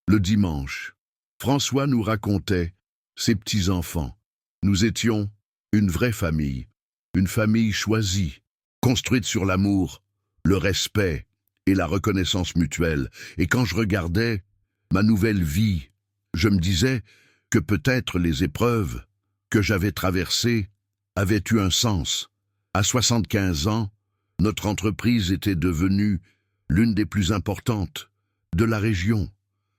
le dimanche. François nous racontait ses petits-enfants. Nous étions une vraie famille, une famille choisie, construite sur l'amour, le respect et la reconnaissance mutuelle. Et quand je regardais ma nouvelle vie, je me disais que peut-être les épreuves que j'avais traversées avaient eu un sens. À 75 ans, notre entreprise était devenue l'une des plus importantes de la région.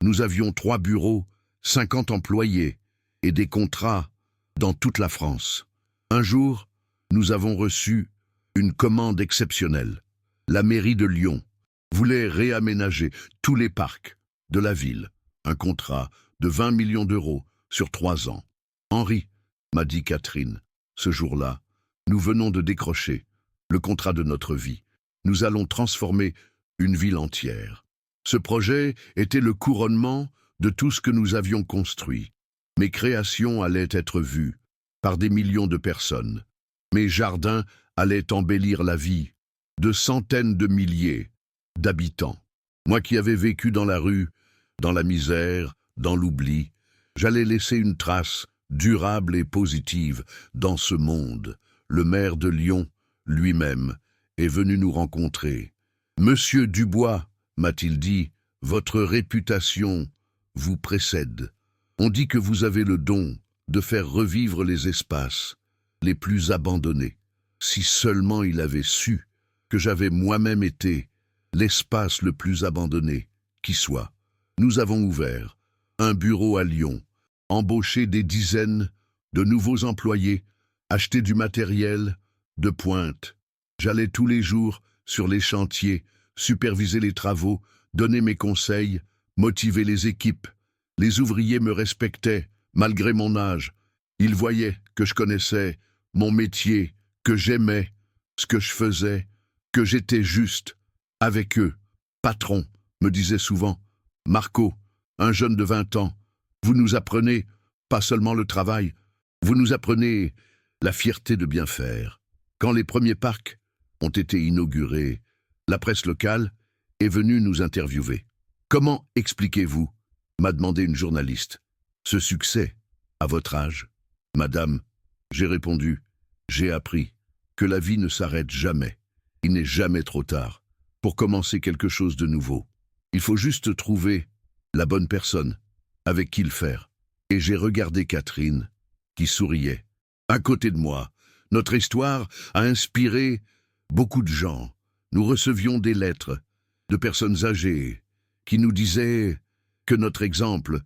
Nous avions 3 bureaux, 50 employés et des contrats dans toute la France. Un jour, nous avons reçu une commande exceptionnelle. La mairie de Lyon voulait réaménager tous les parcs de la ville. Un contrat de 20 millions d'euros sur 3 ans. Henri, m'a dit Catherine, ce jour-là, nous venons de décrocher le contrat de notre vie. Nous allons transformer une ville entière. Ce projet était le couronnement de tout ce que nous avions construit. Mes créations allaient être vues par des millions de personnes. Mes jardins allaient embellir la vie de centaines de milliers d'habitants. Moi qui avais vécu dans la rue, dans la misère, dans l'oubli, j'allais laisser une trace durable et positive dans ce monde. Le maire de Lyon, lui-même, est venu nous rencontrer. « Monsieur Dubois, m'a-t-il dit, votre réputation vous précède. On dit que vous avez le don de faire revivre les espaces les plus abandonnés. Si seulement il avait su que j'avais moi-même été l'espace le plus abandonné qui soit. Nous avons ouvert un bureau à Lyon, embauché des dizaines de nouveaux employés, acheté du matériel de pointe. J'allais tous les jours sur les chantiers, superviser les travaux, donner mes conseils, motiver les équipes. Les ouvriers me respectaient, malgré mon âge. Ils voyaient que je connaissais mon métier, que j'aimais ce que je faisais, que j'étais juste avec eux. Patron, me disait souvent, Marco, un jeune de 20 ans, vous nous apprenez pas seulement le travail, vous nous apprenez la fierté de bien faire. Quand les premiers parcs ont été inaugurés, la presse locale est venue nous interviewer. Comment expliquez-vous, m'a demandé une journaliste, ce succès à votre âge? Madame, j'ai répondu, j'ai appris que la vie ne s'arrête jamais. Il n'est jamais trop tard pour commencer quelque chose de nouveau. Il faut juste trouver la bonne personne avec qui le faire. Et j'ai regardé Catherine, qui souriait. À côté de moi, notre histoire a inspiré beaucoup de gens. Nous recevions des lettres de personnes âgées qui nous disaient que notre exemple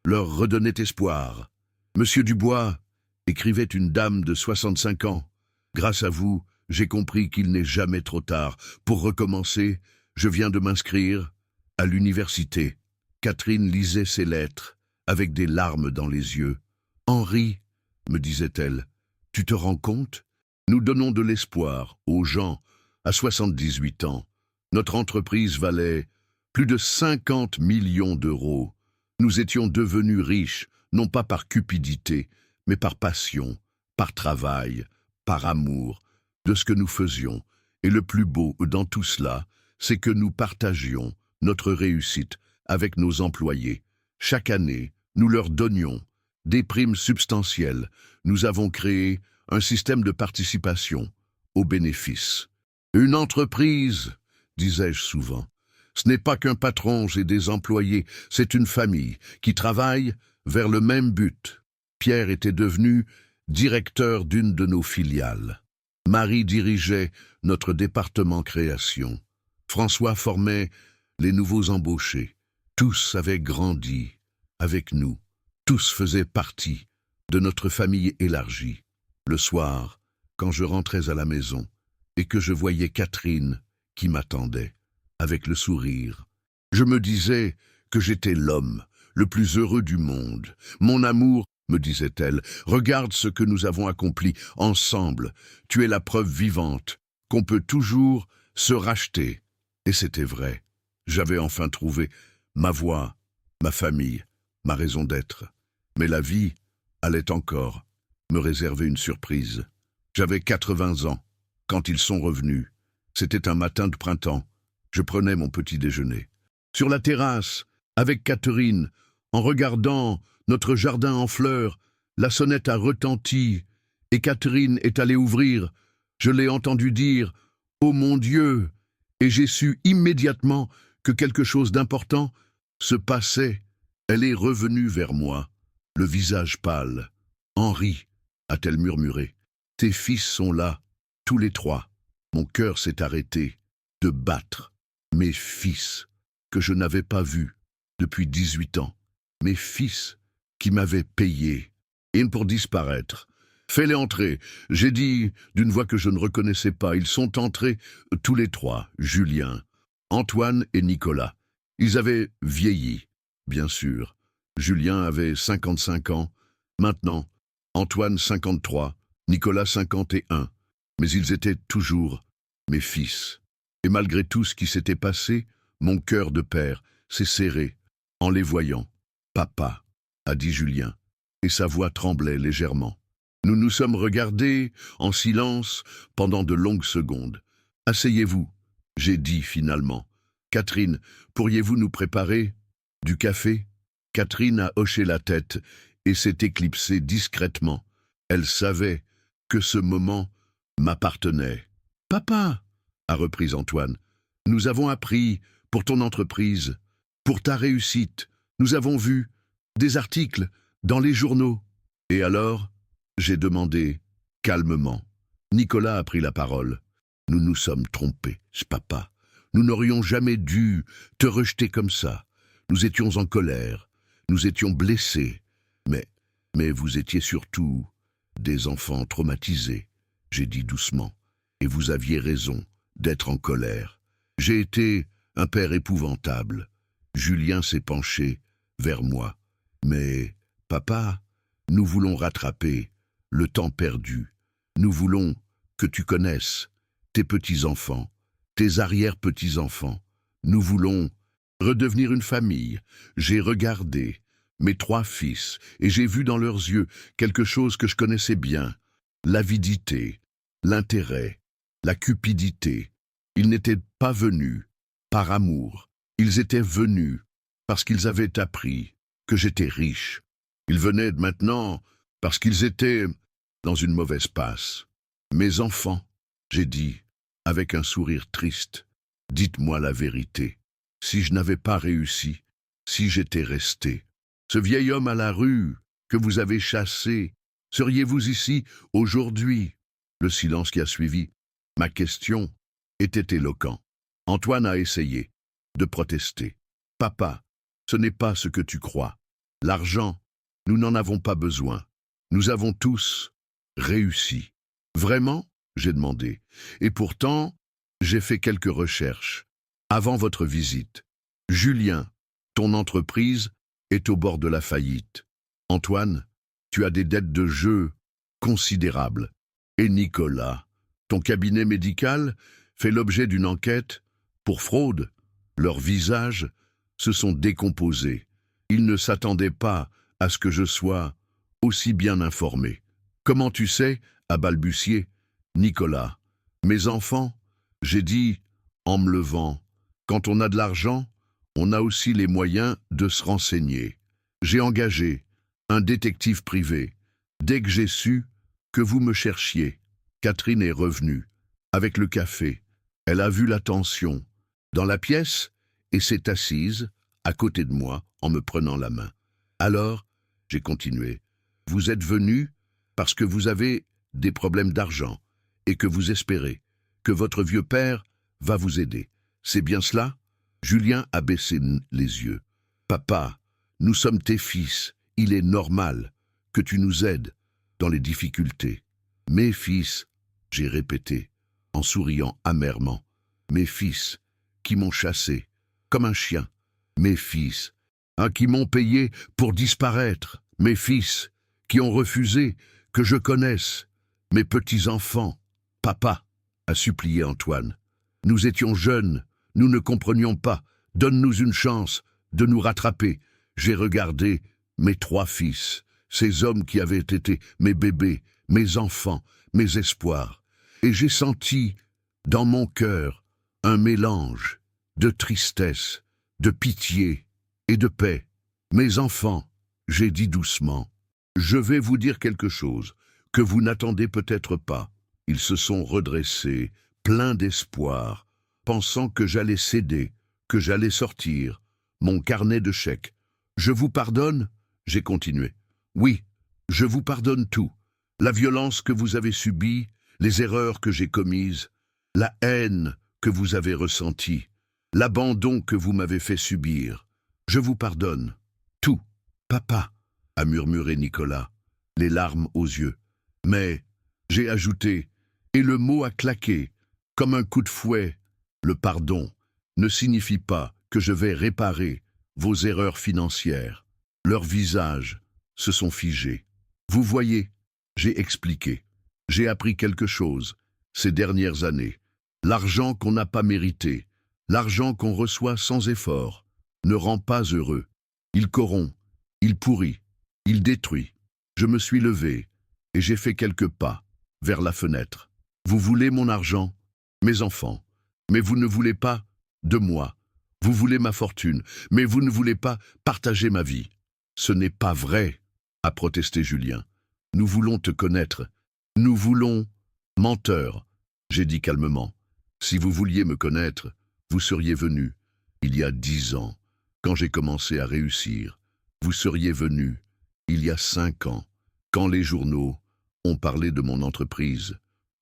leur redonnait espoir. Monsieur Dubois, écrivait une dame de 65 ans, grâce à vous, j'ai compris qu'il n'est jamais trop tard. Pour recommencer, je viens de m'inscrire à l'université. Catherine lisait ses lettres avec des larmes dans les yeux. Henri, me disait-elle, tu te rends compte? Nous donnons de l'espoir aux gens à 78 ans. Notre entreprise valait plus de 50 millions d'euros. Nous étions devenus riches, non pas par cupidité, mais par passion, par travail, par amour de ce que nous faisions. Et le plus beau dans tout cela, c'est que nous partagions notre réussite avec nos employés. Chaque année, nous leur donnions des primes substantielles. Nous avons créé un système de participation aux bénéfices. Une entreprise, disais-je souvent, ce n'est pas qu'un patron et des employés, c'est une famille qui travaille vers le même but. Pierre était devenu directeur d'une de nos filiales. Marie dirigeait notre département création. François formait les nouveaux embauchés. Tous avaient grandi avec nous. Tous faisaient partie de notre famille élargie. Le soir, quand je rentrais à la maison et que je voyais Catherine qui m'attendait, avec le sourire, je me disais que j'étais l'homme le plus heureux du monde. Mon amour, me disait-elle, regarde ce que nous avons accompli ensemble. Tu es la preuve vivante qu'on peut toujours se racheter. Et c'était vrai. J'avais enfin trouvé ma voie, ma famille, ma raison d'être. Mais la vie allait encore me réserver une surprise. J'avais 80 ans quand ils sont revenus. C'était un matin de printemps. Je prenais mon petit déjeuner. Sur la terrasse, avec Catherine, en regardant notre jardin en fleurs, la sonnette a retenti et Catherine est allée ouvrir. Je l'ai entendu dire « Oh mon Dieu !» et j'ai su immédiatement que quelque chose d'important se passait. Elle est revenue vers moi, le visage pâle. « Henri !» a-t-elle murmuré. « Tes fils sont là, tous les trois. » Mon cœur s'est arrêté de battre. Mes fils, que je n'avais pas vus depuis 18 ans. Mes fils, qui m'avaient payé. Et pour disparaître. Fais-les entrer, j'ai dit d'une voix que je ne reconnaissais pas. Ils sont entrés, tous les trois, Julien, Antoine et Nicolas. Ils avaient vieilli, bien sûr. Julien avait 55 ans. Maintenant, Antoine 53, Nicolas 51. Mais ils étaient toujours mes fils. Et malgré tout ce qui s'était passé, mon cœur de père s'est serré en les voyant. « Papa », a dit Julien, et sa voix tremblait légèrement. Nous nous sommes regardés en silence pendant de longues secondes. « Asseyez-vous », j'ai dit finalement. « Catherine, pourriez-vous nous préparer du café ?» Catherine a hoché la tête et s'est éclipsée discrètement. Elle savait que ce moment m'appartenait. « Papa !» a repris Antoine. « Nous avons appris pour ton entreprise, pour ta réussite. Nous avons vu des articles dans les journaux. » Et alors, j'ai demandé calmement. Nicolas a pris la parole. « Nous nous sommes trompés, papa. Nous n'aurions jamais dû te rejeter comme ça. Nous étions en colère, nous étions blessés. Mais vous étiez surtout des enfants traumatisés, j'ai dit doucement. Et vous aviez raison d'être en colère. J'ai été un père épouvantable. » Julien s'est penché vers moi. « Mais, papa, nous voulons rattraper le temps perdu. Nous voulons que tu connaisses tes petits-enfants, tes arrière-petits-enfants. Nous voulons redevenir une famille. » J'ai regardé mes 3 fils et j'ai vu dans leurs yeux quelque chose que je connaissais bien. L'avidité, l'intérêt, la cupidité. Ils n'étaient pas venus par amour. Ils étaient venus parce qu'ils avaient appris que j'étais riche. Ils venaient maintenant parce qu'ils étaient dans une mauvaise passe. « Mes enfants, » j'ai dit, avec un sourire triste, « dites-moi la vérité. Si je n'avais pas réussi, si j'étais resté, ce vieil homme à la rue que vous avez chassé, seriez-vous ici aujourd'hui ?» Le silence qui a suivi ma question était éloquent. Antoine a essayé de protester. « Papa, ce n'est pas ce que tu crois. L'argent, nous n'en avons pas besoin. Nous avons tous réussi. » « Vraiment ?» j'ai demandé. « Et pourtant, j'ai fait quelques recherches. Avant votre visite, Julien, ton entreprise est au bord de la faillite. Antoine, tu as des dettes de jeu considérables. Et Nicolas, ton cabinet médical fait l'objet d'une enquête pour fraude. Leurs visages se sont décomposés. Ils ne s'attendaient pas à ce que je sois aussi bien informé. Comment tu sais ?» a balbutié Nicolas. « Mes enfants, j'ai dit en me levant, quand on a de l'argent, on a aussi les moyens de se renseigner. J'ai engagé un détective privé. Dès que j'ai su que vous me cherchiez, Catherine est revenue avec le café. Elle a vu la tension dans la pièce et s'est assise à côté de moi en me prenant la main. Alors, j'ai continué, vous êtes venu parce que vous avez des problèmes d'argent et que vous espérez que votre vieux père va vous aider. C'est bien cela ?» Julien a baissé les yeux. « Papa, nous sommes tes fils. Il est normal que tu nous aides dans les difficultés. »« Mes fils », j'ai répété, en souriant amèrement. « Mes fils, qui m'ont chassé, comme un chien. Mes fils, qui m'ont payé pour disparaître. Mes fils, qui ont refusé que je connaisse. Mes petits-enfants. »« Papa », a supplié Antoine. Nous étions jeunes, nous ne comprenions pas. Donne-nous une chance de nous rattraper. J'ai regardé mes 3 fils, ces hommes qui avaient été mes bébés, mes enfants, mes espoirs. Et j'ai senti, dans mon cœur, un mélange de tristesse, de pitié et de paix. Mes enfants, j'ai dit doucement, je vais vous dire quelque chose que vous n'attendez peut-être pas. Ils se sont redressés, pleins d'espoir, pensant que j'allais céder, que j'allais sortir. Mon carnet de chèques. Je vous pardonne, j'ai continué. Oui, je vous pardonne tout. La violence que vous avez subie, les erreurs que j'ai commises, la haine que vous avez ressentie, l'abandon que vous m'avez fait subir. Je vous pardonne. Tout. Papa, a murmuré Nicolas, les larmes aux yeux. Mais, j'ai ajouté, et le mot a claqué, comme un coup de fouet. Le pardon ne signifie pas que je vais réparer vos erreurs financières. Leurs visages se sont figés. Vous voyez, j'ai expliqué. J'ai appris quelque chose ces dernières années. L'argent qu'on n'a pas mérité, l'argent qu'on reçoit sans effort, ne rend pas heureux. Il corrompt, il pourrit, il détruit. Je me suis levé et j'ai fait quelques pas vers la fenêtre. Vous voulez mon argent, mes enfants, mais vous ne voulez pas de moi. Vous voulez ma fortune, mais vous ne voulez pas partager ma vie. Ce n'est pas vrai, a protesté Julien. Nous voulons te connaître. Nous voulons... Menteur, j'ai dit calmement. Si vous vouliez me connaître, vous seriez venu, il y a 10 ans, quand j'ai commencé à réussir. Vous seriez venu, il y a 5 ans, quand les journaux ont parlé de mon entreprise.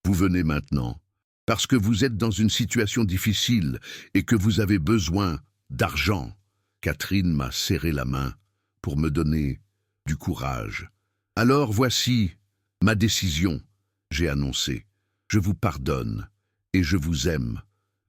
Vous venez maintenant, parce que vous êtes dans une situation difficile et que vous avez besoin d'argent. Catherine m'a serré la main pour me donner du courage. Alors voici ma décision, j'ai annoncé. Je vous pardonne et je vous aime.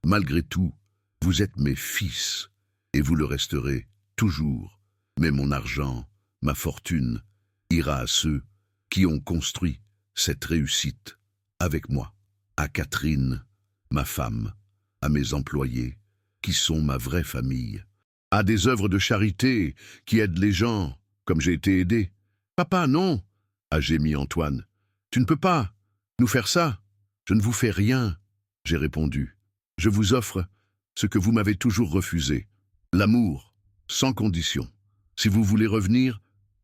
Malgré tout, vous êtes mes fils et vous le resterez toujours. Mais mon argent, ma fortune, ira à ceux qui ont construit cette réussite avec moi. À Catherine, ma femme, à mes employés, qui sont ma vraie famille, à des œuvres de charité qui aident les gens, comme j'ai été aidé. Papa, non, a gémi Antoine. Tu ne peux pas nous faire ça. Je ne vous fais rien, j'ai répondu. Je vous offre ce que vous m'avez toujours refusé, l'amour, sans condition. Si vous voulez revenir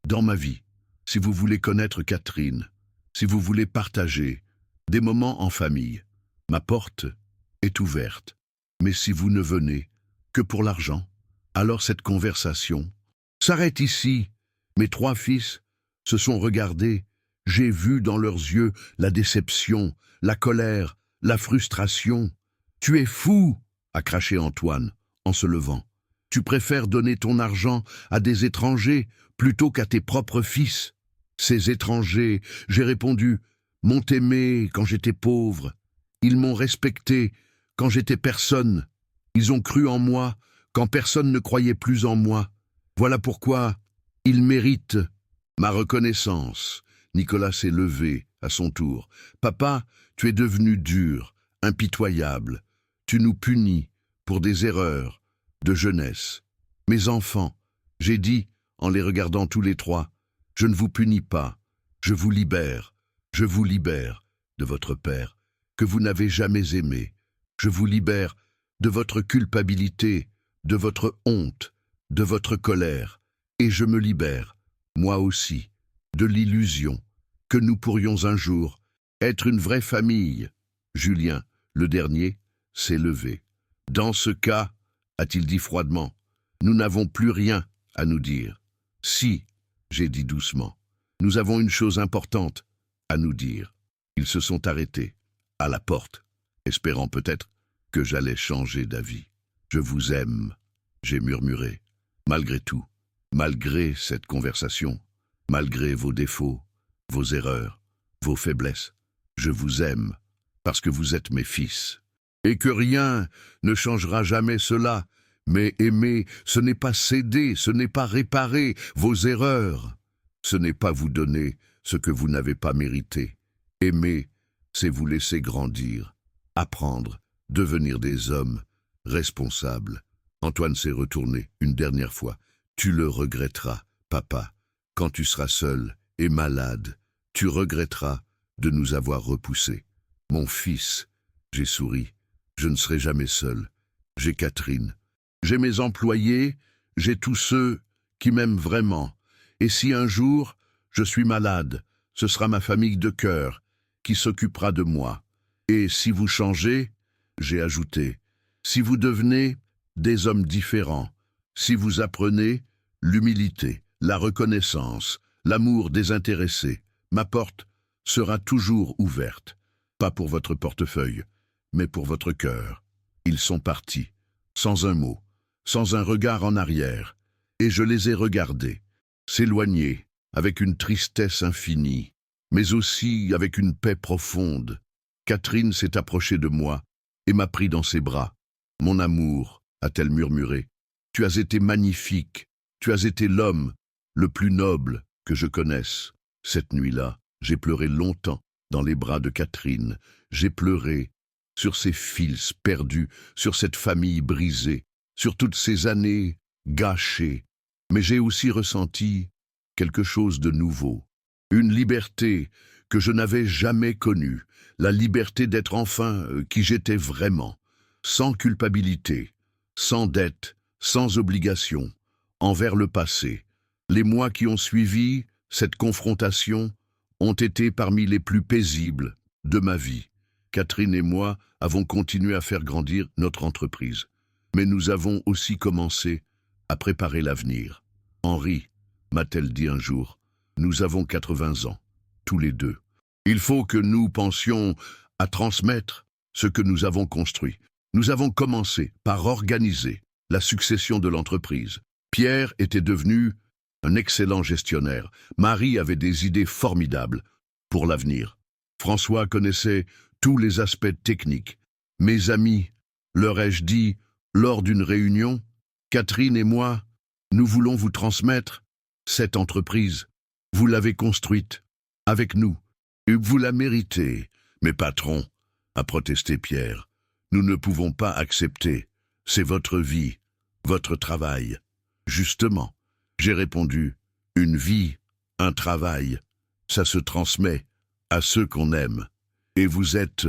dans ma vie, si vous voulez connaître Catherine, si vous voulez partager des moments en famille, ma porte est ouverte. Mais si vous ne venez que pour l'argent, alors cette conversation s'arrête ici. Mes 3 fils se sont regardés. J'ai vu dans leurs yeux la déception, la colère, la frustration. « Tu es fou !» a craché Antoine en se levant. « Tu préfères donner ton argent à des étrangers plutôt qu'à tes propres fils. » Ces étrangers, j'ai répondu, m'ont aimé quand j'étais pauvre. Ils m'ont respecté quand j'étais personne. Ils ont cru en moi quand personne ne croyait plus en moi. Voilà pourquoi ils méritent ma reconnaissance. Nicolas s'est levé à son tour. Papa, tu es devenu dur, impitoyable. Tu nous punis pour des erreurs de jeunesse. Mes enfants, j'ai dit, en les regardant tous les 3, je ne vous punis pas, je vous libère de votre père, que vous n'avez jamais aimé. Je vous libère de votre culpabilité, de votre honte, de votre colère, et je me libère, moi aussi, de l'illusion que nous pourrions un jour être une vraie famille. Julien, le dernier, s'est levé. Dans ce cas, a-t-il dit froidement, nous n'avons plus rien à nous dire. Si, j'ai dit doucement, nous avons une chose importante à nous dire. Ils se sont arrêtés, à la porte, espérant peut-être que j'allais changer d'avis. Je vous aime, j'ai murmuré. Malgré tout, malgré cette conversation, malgré vos défauts, vos erreurs, vos faiblesses, je vous aime parce que vous êtes mes fils. Et que rien ne changera jamais cela. Mais aimer, ce n'est pas céder, ce n'est pas réparer vos erreurs. Ce n'est pas vous donner ce que vous n'avez pas mérité. Aimer, c'est vous laisser grandir. apprendre, devenir des hommes responsables. Antoine s'est retourné une dernière fois. Tu le regretteras, papa, quand tu seras seul et malade. Tu regretteras de nous avoir repoussés. Mon fils, j'ai souri. Je ne serai jamais seul. J'ai Catherine. J'ai mes employés, j'ai tous ceux qui m'aiment vraiment. Et si un jour je suis malade, ce sera ma famille de cœur qui s'occupera de moi. Et si vous changez, j'ai ajouté, si vous devenez des hommes différents, si vous apprenez l'humilité, la reconnaissance, l'amour désintéressé, ma porte sera toujours ouverte, pas pour votre portefeuille, mais pour votre cœur. Ils sont partis, sans un mot, sans un regard en arrière, et je les ai regardés, s'éloigner, avec une tristesse infinie, mais aussi avec une paix profonde. Catherine s'est approchée de moi et m'a pris dans ses bras. Mon amour, a-t-elle murmuré, tu as été magnifique, tu as été l'homme le plus noble que je connaisse. Cette nuit-là, j'ai pleuré longtemps dans les bras de Catherine. J'ai pleuré sur ces fils perdus, sur cette famille brisée, sur toutes ces années gâchées. Mais j'ai aussi ressenti quelque chose de nouveau, une liberté que je n'avais jamais connue, la liberté d'être enfin qui j'étais vraiment, sans culpabilité, sans dette, sans obligation, envers le passé. Les mois qui ont suivi cette confrontation ont été parmi les plus paisibles de ma vie. Catherine et moi avons continué à faire grandir notre entreprise, mais nous avons aussi commencé à préparer l'avenir. Henri, m'a-t-elle dit un jour, nous avons 80 ans, tous les deux. Il faut que nous pensions à transmettre ce que nous avons construit. Nous avons commencé par organiser la succession de l'entreprise. Pierre était devenu un excellent gestionnaire. Marie avait des idées formidables pour l'avenir. François connaissait tous les aspects techniques. Mes amis, leur ai-je dit, lors d'une réunion, Catherine et moi, nous voulons vous transmettre cette entreprise. Vous l'avez construite avec nous. Et vous la méritez. Mais patron, a protesté Pierre, nous ne pouvons pas accepter. C'est votre vie, votre travail. Justement, j'ai répondu, une vie, un travail, ça se transmet à ceux qu'on aime. Et vous êtes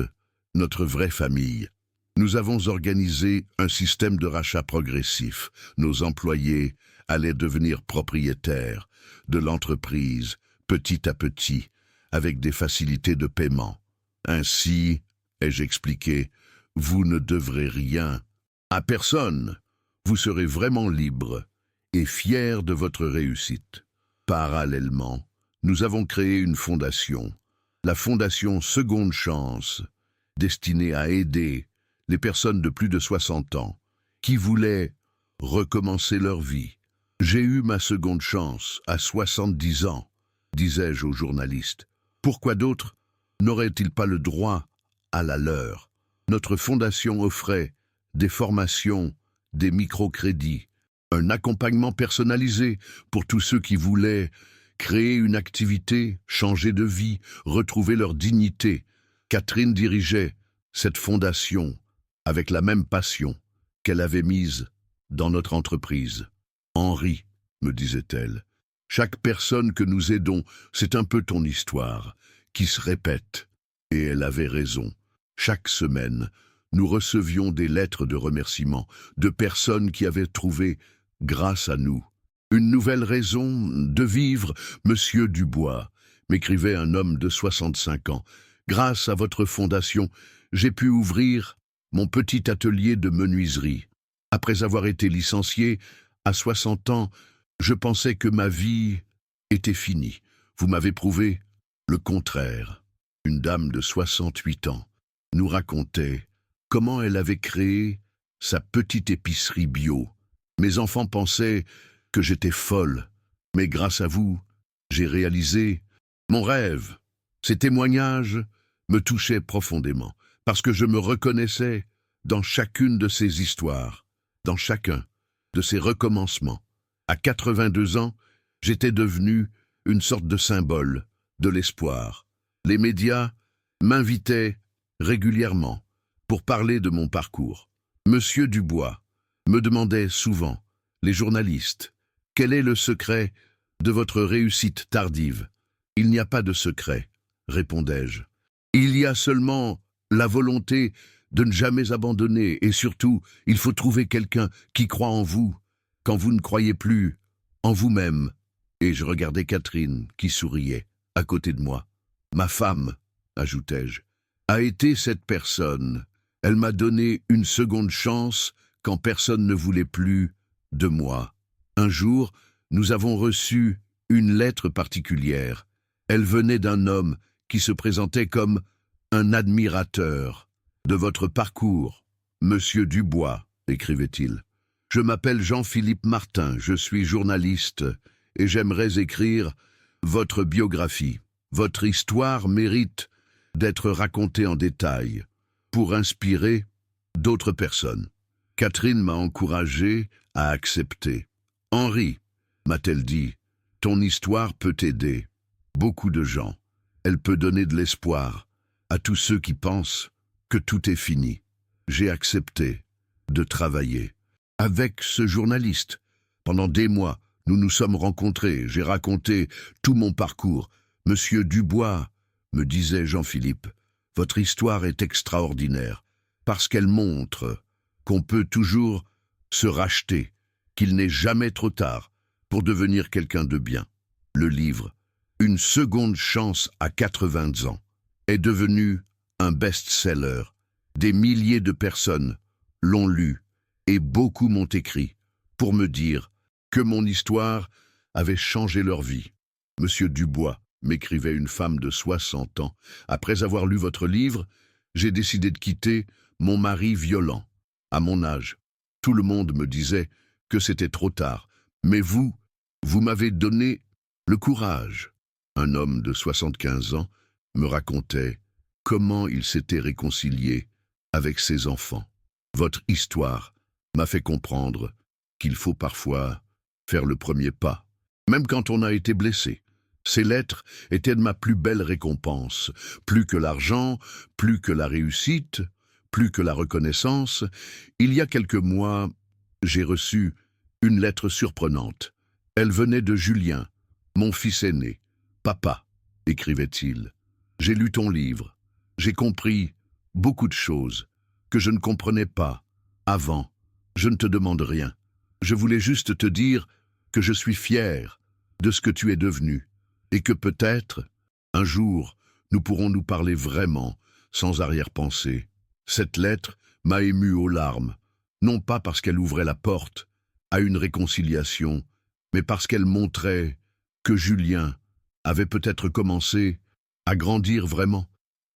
notre vraie famille. Nous avons organisé un système de rachat progressif. Nos employés allaient devenir propriétaires de l'entreprise, petit à petit, avec des facilités de paiement. Ainsi, ai-je expliqué, vous ne devrez rien à personne. Vous serez vraiment libre et fier de votre réussite. Parallèlement, nous avons créé une fondation, la Fondation Seconde Chance, destinée à aider les personnes de plus de 60 ans qui voulaient recommencer leur vie. J'ai eu ma seconde chance à 70 ans, disais-je aux journalistes. Pourquoi d'autres n'auraient-ils pas le droit à la leur? Notre fondation offrait des formations, des microcrédits, un accompagnement personnalisé pour tous ceux qui voulaient créer une activité, changer de vie, retrouver leur dignité. Catherine dirigeait cette fondation avec la même passion qu'elle avait mise dans notre entreprise. Henri, me disait-elle, chaque personne que nous aidons, c'est un peu ton histoire, qui se répète. Et elle avait raison. Chaque semaine, nous recevions des lettres de remerciement de personnes qui avaient trouvé, grâce à nous, une nouvelle raison de vivre. Monsieur Dubois, m'écrivait un homme de 65 ans, grâce à votre fondation, j'ai pu ouvrir mon petit atelier de menuiserie. Après avoir été licencié, à 60 ans, je pensais que ma vie était finie. Vous m'avez prouvé le contraire. Une dame de 68 ans nous racontait comment elle avait créé sa petite épicerie bio. Mes enfants pensaient que j'étais folle, mais grâce à vous, j'ai réalisé mon rêve. Ces témoignages me touchaient profondément, parce que je me reconnaissais dans chacune de ces histoires, dans chacun de ces recommencements. À 82 ans, j'étais devenu une sorte de symbole de l'espoir. Les médias m'invitaient régulièrement pour parler de mon parcours. Monsieur Dubois me demandait souvent, les journalistes, quel est le secret de votre réussite tardive? Il n'y a pas de secret, répondais-je. Il y a seulement la volonté de ne jamais abandonner et surtout, il faut trouver quelqu'un qui croit en vous quand vous ne croyez plus en vous-même. Et je regardais Catherine qui souriait à côté de moi. Ma femme, ajoutai-je, a été cette personne. Elle m'a donné une seconde chance quand personne ne voulait plus de moi. Un jour, nous avons reçu une lettre particulière. Elle venait d'un homme qui se présentait comme un admirateur de votre parcours. Monsieur Dubois, écrivait-il. Je m'appelle Jean-Philippe Martin, je suis journaliste et j'aimerais écrire votre biographie. Votre histoire mérite d'être racontée en détail pour inspirer d'autres personnes. Catherine m'a encouragé à accepter. Henri, m'a-t-elle dit, ton histoire peut aider beaucoup de gens. Elle peut donner de l'espoir à tous ceux qui pensent que tout est fini. J'ai accepté de travailler avec ce journaliste. Pendant des mois, nous nous sommes rencontrés, j'ai raconté tout mon parcours. Monsieur Dubois, me disait Jean-Philippe, votre histoire est extraordinaire, parce qu'elle montre qu'on peut toujours se racheter, qu'il n'est jamais trop tard pour devenir quelqu'un de bien. Le livre, Une seconde chance à 80 ans, est devenu un best-seller. Des milliers de personnes l'ont lu et beaucoup m'ont écrit pour me dire que mon histoire avait changé leur vie. Monsieur Dubois, m'écrivait une femme de 60 ans, après avoir lu votre livre, j'ai décidé de quitter mon mari violent. À mon âge, tout le monde me disait que c'était trop tard. Mais vous m'avez donné le courage. Un homme de 75 ans me racontait comment il s'était réconcilié avec ses enfants. Votre histoire m'a fait comprendre qu'il faut parfois faire le premier pas, même quand on a été blessé. Ces lettres étaient de ma plus belle récompense, plus que l'argent, plus que la réussite, plus que la reconnaissance. Il y a quelques mois, j'ai reçu une lettre surprenante. Elle venait de Julien, mon fils aîné. Papa, écrivait-il, j'ai lu ton livre. J'ai compris beaucoup de choses que je ne comprenais pas avant. Je ne te demande rien. Je voulais juste te dire que je suis fier de ce que tu es devenu et que peut-être, un jour, nous pourrons nous parler vraiment, sans arrière-pensée. Cette lettre m'a ému aux larmes, non pas parce qu'elle ouvrait la porte à une réconciliation, mais parce qu'elle montrait que Julien avait peut-être commencé à grandir vraiment.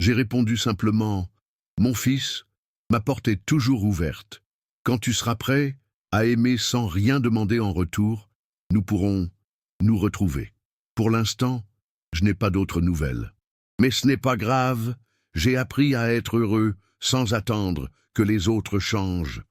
J'ai répondu simplement « Mon fils, ma porte est toujours ouverte. Quand tu seras prêt à aimer sans rien demander en retour, nous pourrons nous retrouver. Pour l'instant, je n'ai pas d'autres nouvelles. Mais ce n'est pas grave, j'ai appris à être heureux sans attendre que les autres changent.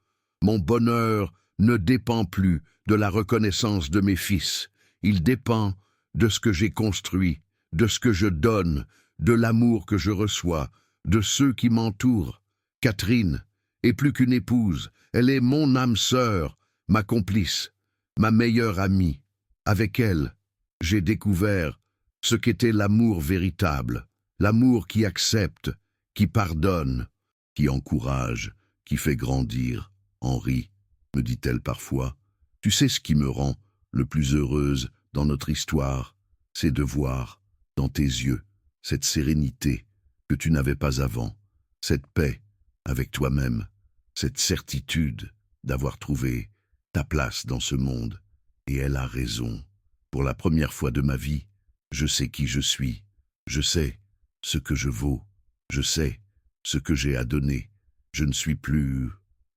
Mon bonheur ne dépend plus de la reconnaissance de mes fils. Il dépend de ce que j'ai construit, de ce que je donne, de l'amour que je reçois, de ceux qui m'entourent. Catherine est plus qu'une épouse, elle est mon âme sœur, ma complice, ma meilleure amie. Avec elle, j'ai découvert ce qu'était l'amour véritable, l'amour qui accepte, qui pardonne, qui encourage, qui fait grandir. Henri, me dit-elle parfois, tu sais ce qui me rend le plus heureuse dans notre histoire, c'est de voir, dans tes yeux, cette sérénité que tu n'avais pas avant, cette paix avec toi-même, cette certitude d'avoir trouvé ta place dans ce monde. Et elle a raison. Pour la première fois de ma vie, je sais qui je suis, je sais ce que je vaux, je sais ce que j'ai à donner. Je ne suis plus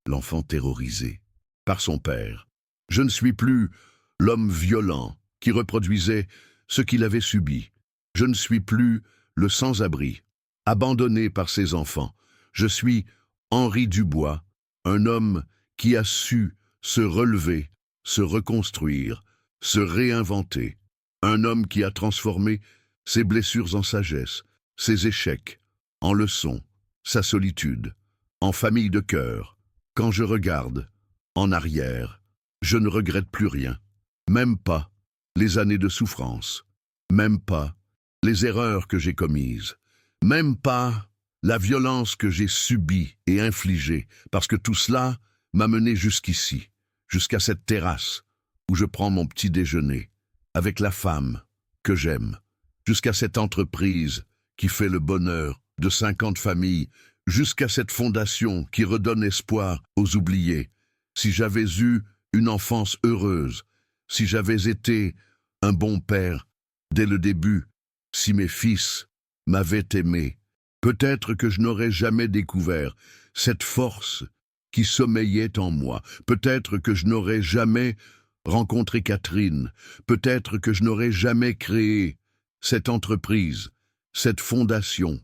l'enfant terrorisé par son père. Je ne suis plus l'homme violent qui reproduisait ce qu'il avait subi. Je ne suis plus le sans-abri, abandonné par ses enfants. Je suis Henri Dubois, un homme qui a su se relever, se reconstruire, se réinventer. Un homme qui a transformé ses blessures en sagesse, ses échecs en leçons, sa solitude en famille de cœur. Quand je regarde en arrière, je ne regrette plus rien, même pas les années de souffrance, même pas les erreurs que j'ai commises, même pas la violence que j'ai subie et infligée, parce que tout cela m'a mené jusqu'ici, jusqu'à cette terrasse où je prends mon petit déjeuner, avec la femme que j'aime, jusqu'à cette entreprise qui fait le bonheur de 50 familles, jusqu'à cette fondation qui redonne espoir aux oubliés. Si j'avais eu une enfance heureuse, si j'avais été un bon père dès le début, si mes fils m'avaient aimé, peut-être que je n'aurais jamais découvert cette force qui sommeillait en moi. Peut-être que je n'aurais jamais rencontré Catherine. Peut-être que je n'aurais jamais créé cette entreprise, cette fondation.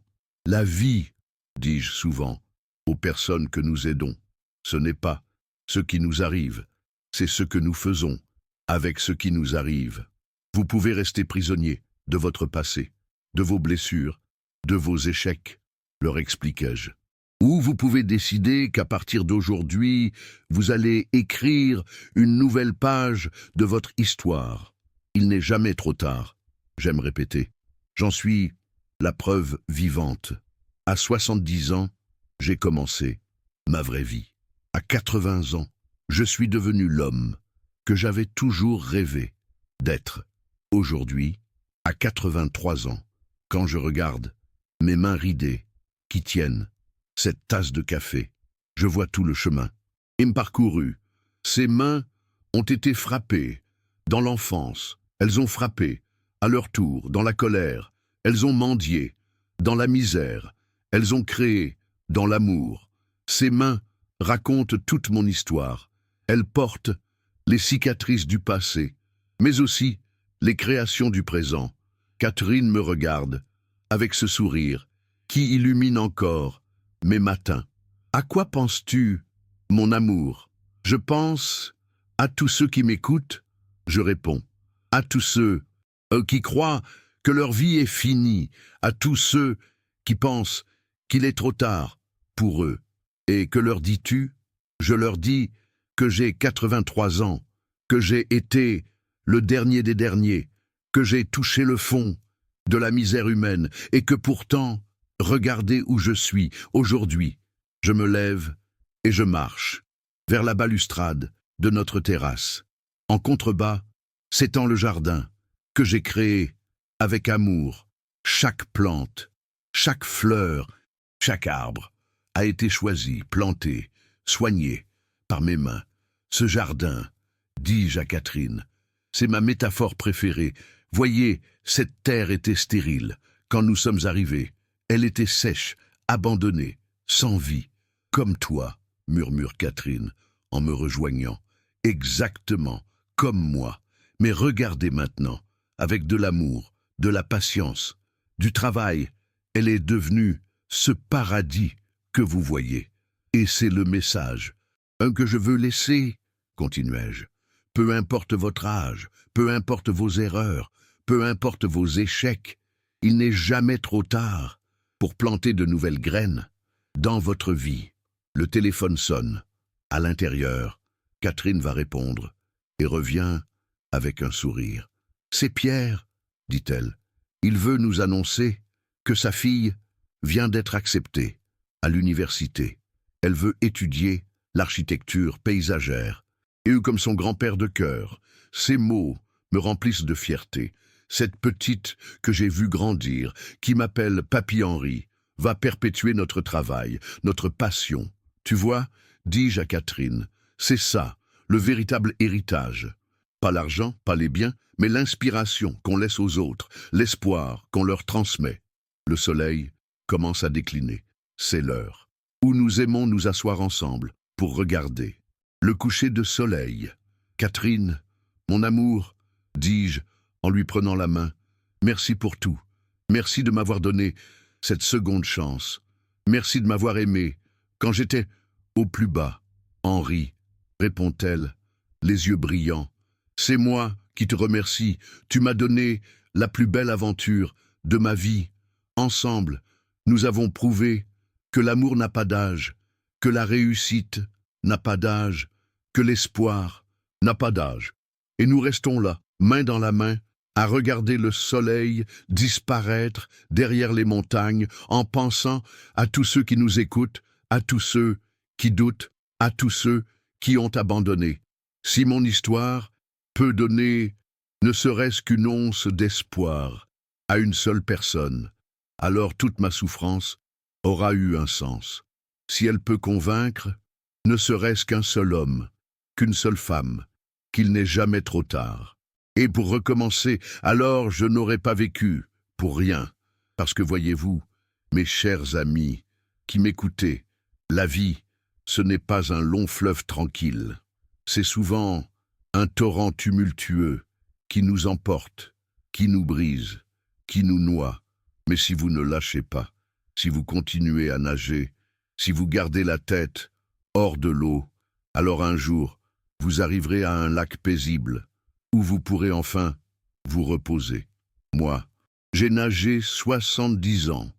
La vie, dis-je souvent, aux personnes que nous aidons. Ce n'est pas ce qui nous arrive, c'est ce que nous faisons avec ce qui nous arrive. Vous pouvez rester prisonnier de votre passé, de vos blessures, de vos échecs, leur expliquai-je. Ou vous pouvez décider qu'à partir d'aujourd'hui, vous allez écrire une nouvelle page de votre histoire. Il n'est jamais trop tard, j'aime répéter. J'en suis la preuve vivante. À 70 ans, j'ai commencé ma vraie vie. À 80 ans, je suis devenu l'homme que j'avais toujours rêvé d'être. Aujourd'hui, à 83 ans, quand je regarde mes mains ridées qui tiennent cette tasse de café, je vois tout le chemin et me parcouru. Ces mains ont été frappées dans l'enfance, elles ont frappé à leur tour dans la colère, elles ont mendié dans la misère, elles ont créé dans l'amour. Ces mains racontent toute mon histoire, elles portent les cicatrices du passé, mais aussi les créations du présent. Catherine me regarde avec ce sourire qui illumine encore mes matins. À quoi penses-tu, mon amour? Je pense à tous ceux qui m'écoutent, je réponds. À tous ceux qui croient que leur vie est finie, à tous ceux qui pensent qu'il est trop tard pour eux. Et que leur dis-tu? Je leur dis que j'ai 83 ans, que j'ai été le dernier des derniers, que j'ai touché le fond de la misère humaine et que pourtant, regardez où je suis aujourd'hui. Je me lève et je marche vers la balustrade de notre terrasse. En contrebas, s'étend le jardin que j'ai créé avec amour. Chaque plante, chaque fleur, chaque arbre a été choisi, planté, soigné par mes mains. Ce jardin, dis-je à Catherine, c'est ma métaphore préférée. Voyez, cette terre était stérile quand nous sommes arrivés. Elle était sèche, abandonnée, sans vie. Comme toi, murmure Catherine, en me rejoignant. Exactement, comme moi. Mais regardez maintenant, avec de l'amour, de la patience, du travail, elle est devenue ce paradis que vous voyez. Et c'est le message, un que je veux laisser, continuai-je. Peu importe votre âge, peu importe vos erreurs, peu importe vos échecs, il n'est jamais trop tard pour planter de nouvelles graines dans votre vie. Le téléphone sonne. À l'intérieur, Catherine va répondre et revient avec un sourire. « C'est Pierre, dit-elle. Il veut nous annoncer que sa fille vient d'être acceptée à l'université. Elle veut étudier l'architecture paysagère. Et comme son grand-père de cœur, ces mots me remplissent de fierté. Cette petite que j'ai vue grandir, qui m'appelle Papy Henri, va perpétuer notre travail, notre passion. Tu vois, dis-je à Catherine, c'est ça, le véritable héritage. Pas l'argent, pas les biens, mais l'inspiration qu'on laisse aux autres, l'espoir qu'on leur transmet. Le soleil commence à décliner. C'est l'heure où nous aimons nous asseoir ensemble pour regarder le coucher de soleil. Catherine, mon amour, dis-je en lui prenant la main, merci pour tout. Merci de m'avoir donné cette seconde chance. Merci de m'avoir aimé quand j'étais au plus bas. Henri, répond-elle, les yeux brillants. C'est moi qui te remercie. Tu m'as donné la plus belle aventure de ma vie. Ensemble, nous avons prouvé que l'amour n'a pas d'âge, que la réussite n'a pas d'âge, que l'espoir n'a pas d'âge. Et nous restons là, main dans la main, à regarder le soleil disparaître derrière les montagnes, en pensant à tous ceux qui nous écoutent, à tous ceux qui doutent, à tous ceux qui ont abandonné. Si mon histoire peut donner ne serait-ce qu'une once d'espoir à une seule personne, alors toute ma souffrance aura eu un sens. Si elle peut convaincre, ne serait-ce qu'un seul homme, qu'une seule femme, qu'il n'est jamais trop tard. Et pour recommencer, alors je n'aurais pas vécu, pour rien, parce que voyez-vous, mes chers amis, qui m'écoutez, la vie, ce n'est pas un long fleuve tranquille, c'est souvent un torrent tumultueux qui nous emporte, qui nous brise, qui nous noie. Mais si vous ne lâchez pas, si vous continuez à nager, si vous gardez la tête hors de l'eau, alors un jour, vous arriverez à un lac paisible, où vous pourrez enfin vous reposer. Moi, j'ai nagé 70 ans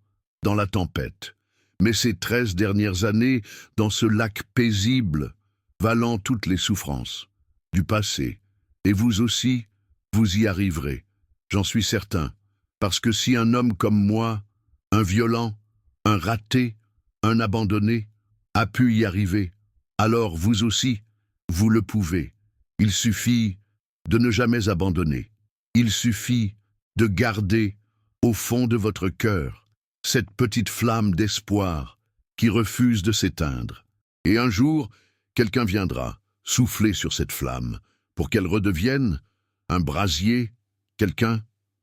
dans la tempête, mais ces 13 dernières années dans ce lac paisible, valant toutes les souffrances du passé. Et vous aussi, vous y arriverez, j'en suis certain, parce que si un homme comme moi, un violent, un raté, un abandonné, a pu y arriver, alors vous aussi, vous le pouvez. Il suffit de ne jamais abandonner. Il suffit de garder au fond de votre cœur cette petite flamme d'espoir qui refuse de s'éteindre. Et un jour, quelqu'un viendra souffler sur cette flamme pour qu'elle redevienne un brasier, quelqu'un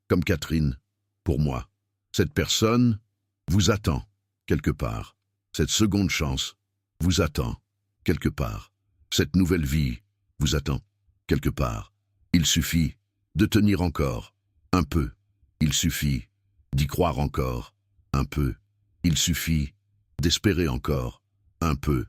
comme Catherine, pour moi. Cette personne vous attend quelque part. Cette seconde chance vous attend quelque part. Cette nouvelle vie vous attend quelque part. Il suffit de tenir encore un peu. Il suffit d'y croire encore un peu. Il suffit d'espérer encore un peu.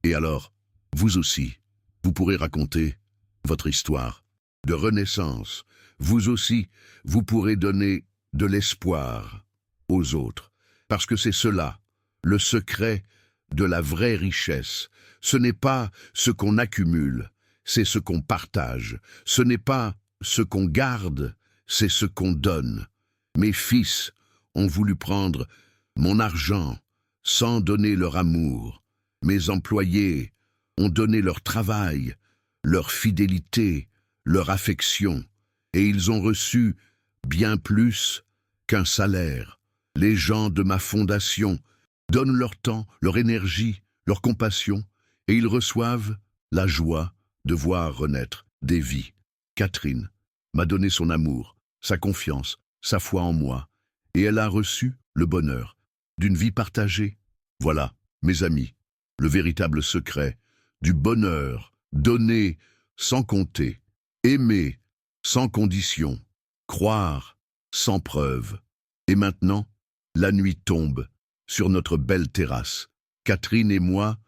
Et alors, vous aussi, vous pourrez raconter votre histoire de renaissance. Vous aussi, vous pourrez donner de l'espoir aux autres. Parce que c'est cela, le secret de la vraie richesse. Ce n'est pas ce qu'on accumule, c'est ce qu'on partage. Ce n'est pas ce qu'on garde, c'est ce qu'on donne. Mes fils ont voulu prendre mon argent sans donner leur amour. Mes employés ont donné leur travail, leur fidélité, leur affection, et ils ont reçu bien plus qu'un salaire. Les gens de ma fondation donnent leur temps, leur énergie, leur compassion, et ils reçoivent la joie de voir renaître des vies. Catherine m'a donné son amour, sa confiance, sa foi en moi, et elle a reçu le bonheur d'une vie partagée. Voilà, mes amis, le véritable secret du bonheur donné sans compter, aimer sans condition, croire sans preuve. Et maintenant, la nuit tombe sur notre belle terrasse. Catherine et moi,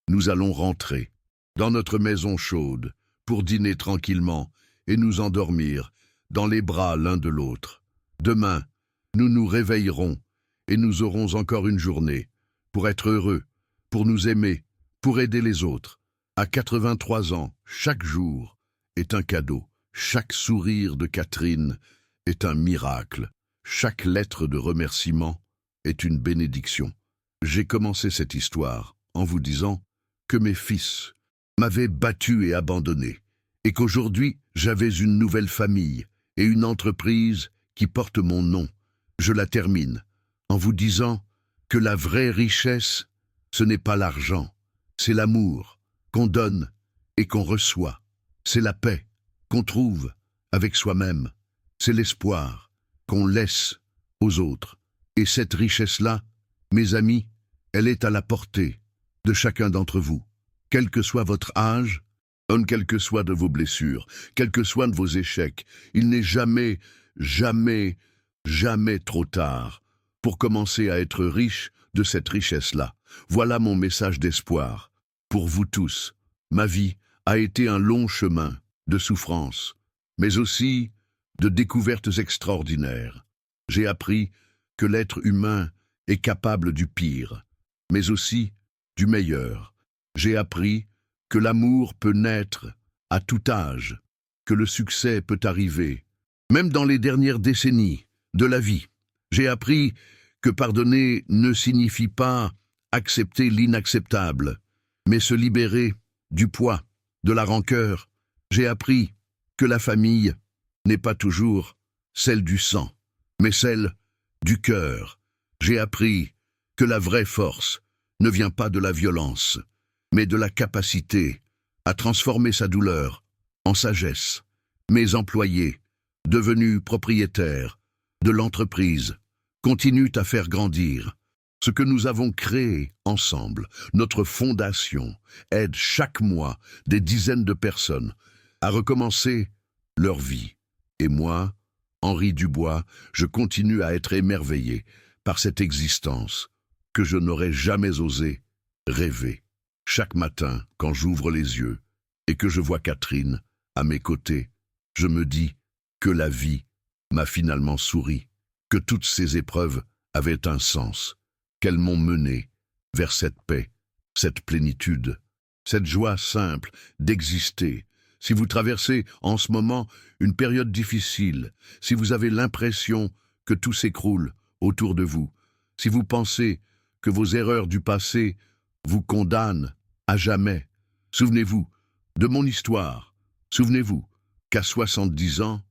nous allons rentrer dans notre maison chaude pour dîner tranquillement et nous endormir dans les bras l'un de l'autre. Demain, nous nous réveillerons et nous aurons encore une journée pour être heureux, pour nous aimer, pour aider les autres. À 83 ans, chaque jour est un cadeau. Chaque sourire de Catherine est un miracle. Chaque lettre de remerciement est une bénédiction. J'ai commencé cette histoire en vous disant que mes fils m'avaient battu et abandonné, et qu'aujourd'hui j'avais une nouvelle famille et une entreprise qui porte mon nom. Je la termine en vous disant que la vraie richesse, ce n'est pas l'argent, c'est l'amour qu'on donne et qu'on reçoit. C'est la paix qu'on trouve avec soi-même. C'est l'espoir qu'on laisse aux autres. Et cette richesse-là, mes amis, elle est à la portée de chacun d'entre vous. Quel que soit votre âge, quel que soit de vos blessures, quels que soient de vos échecs, il n'est jamais, jamais, jamais trop tard pour commencer à être riche de cette richesse-là. Voilà mon message d'espoir pour vous tous. Ma vie a été un long chemin de souffrance, mais aussi de découvertes extraordinaires. J'ai appris que l'être humain est capable du pire, mais aussi du meilleur. J'ai appris que l'amour peut naître à tout âge, que le succès peut arriver, même dans les dernières décennies de la vie. J'ai appris que pardonner ne signifie pas accepter l'inacceptable, mais se libérer du poids, de la rancœur. J'ai appris que la famille n'est pas toujours celle du sang, mais celle du cœur. J'ai appris que la vraie force ne vient pas de la violence, mais de la capacité à transformer sa douleur en sagesse. Mes employés, devenus propriétaires de l'entreprise, continuent à faire grandir. Ce que nous avons créé ensemble, notre fondation, aide chaque mois des dizaines de personnes à recommencer leur vie. Et moi, Henri Dubois, je continue à être émerveillé par cette existence que je n'aurais jamais osé rêver. Chaque matin, quand j'ouvre les yeux et que je vois Catherine à mes côtés, je me dis que la vie m'a finalement souri, que toutes ces épreuves avaient un sens, qu'elles m'ont mené vers cette paix, cette plénitude, cette joie simple d'exister. Si vous traversez en ce moment une période difficile, si vous avez l'impression que tout s'écroule autour de vous, si vous pensez que vos erreurs du passé vous condamnent à jamais, souvenez-vous de mon histoire. Souvenez-vous qu'à 70 ans,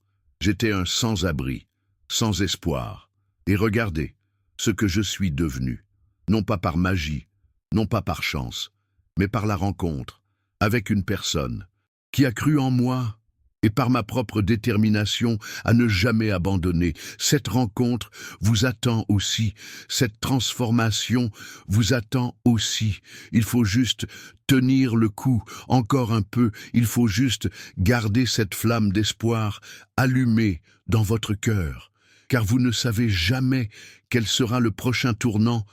j'étais un sans-abri, sans espoir. Et regardez ce que je suis devenu, non pas par magie, non pas par chance, mais par la rencontre avec une personne qui a cru en moi et par ma propre détermination à ne jamais abandonner. Cette rencontre vous attend aussi, cette transformation vous attend aussi. Il faut juste tenir le coup encore un peu, il faut juste garder cette flamme d'espoir allumée dans votre cœur, car vous ne savez jamais quel sera le prochain tournant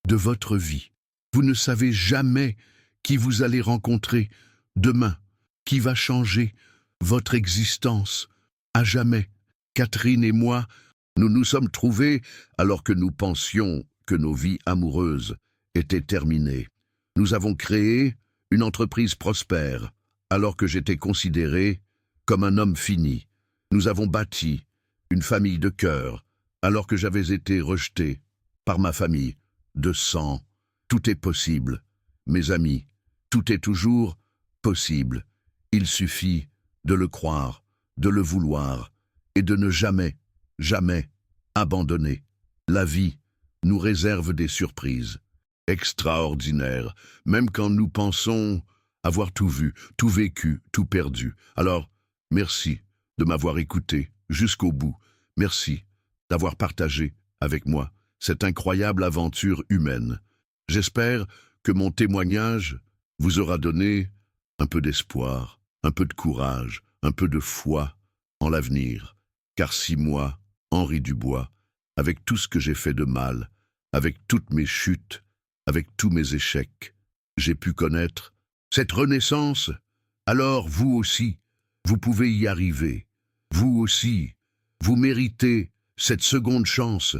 de votre vie. Vous ne savez jamais qui vous allez rencontrer demain, qui va changer votre existence à jamais. Catherine et moi, nous nous sommes trouvés alors que nous pensions que nos vies amoureuses étaient terminées. Nous avons créé une entreprise prospère alors que j'étais considéré comme un homme fini. Nous avons bâti une famille de cœur alors que j'avais été rejeté par ma famille de sang. Tout est possible, mes amis, tout est toujours possible. Il suffit de le croire, de le vouloir et de ne jamais, jamais abandonner. La vie nous réserve des surprises extraordinaires, même quand nous pensons avoir tout vu, tout vécu, tout perdu. Alors, merci de m'avoir écouté jusqu'au bout. Merci d'avoir partagé avec moi cette incroyable aventure humaine. J'espère que mon témoignage vous aura donné un peu d'espoir, un peu de courage, un peu de foi en l'avenir. Car si moi, Henri Dubois, avec tout ce que j'ai fait de mal, avec toutes mes chutes, avec tous mes échecs, j'ai pu connaître cette renaissance, alors vous aussi, vous pouvez y arriver. Vous aussi, vous méritez cette seconde chance.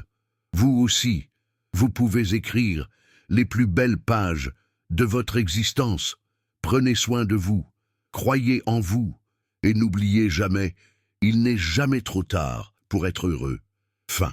Vous aussi, vous pouvez écrire les plus belles pages de votre existence. Prenez soin de vous, croyez en vous, et n'oubliez jamais, il n'est jamais trop tard pour être heureux. Fin.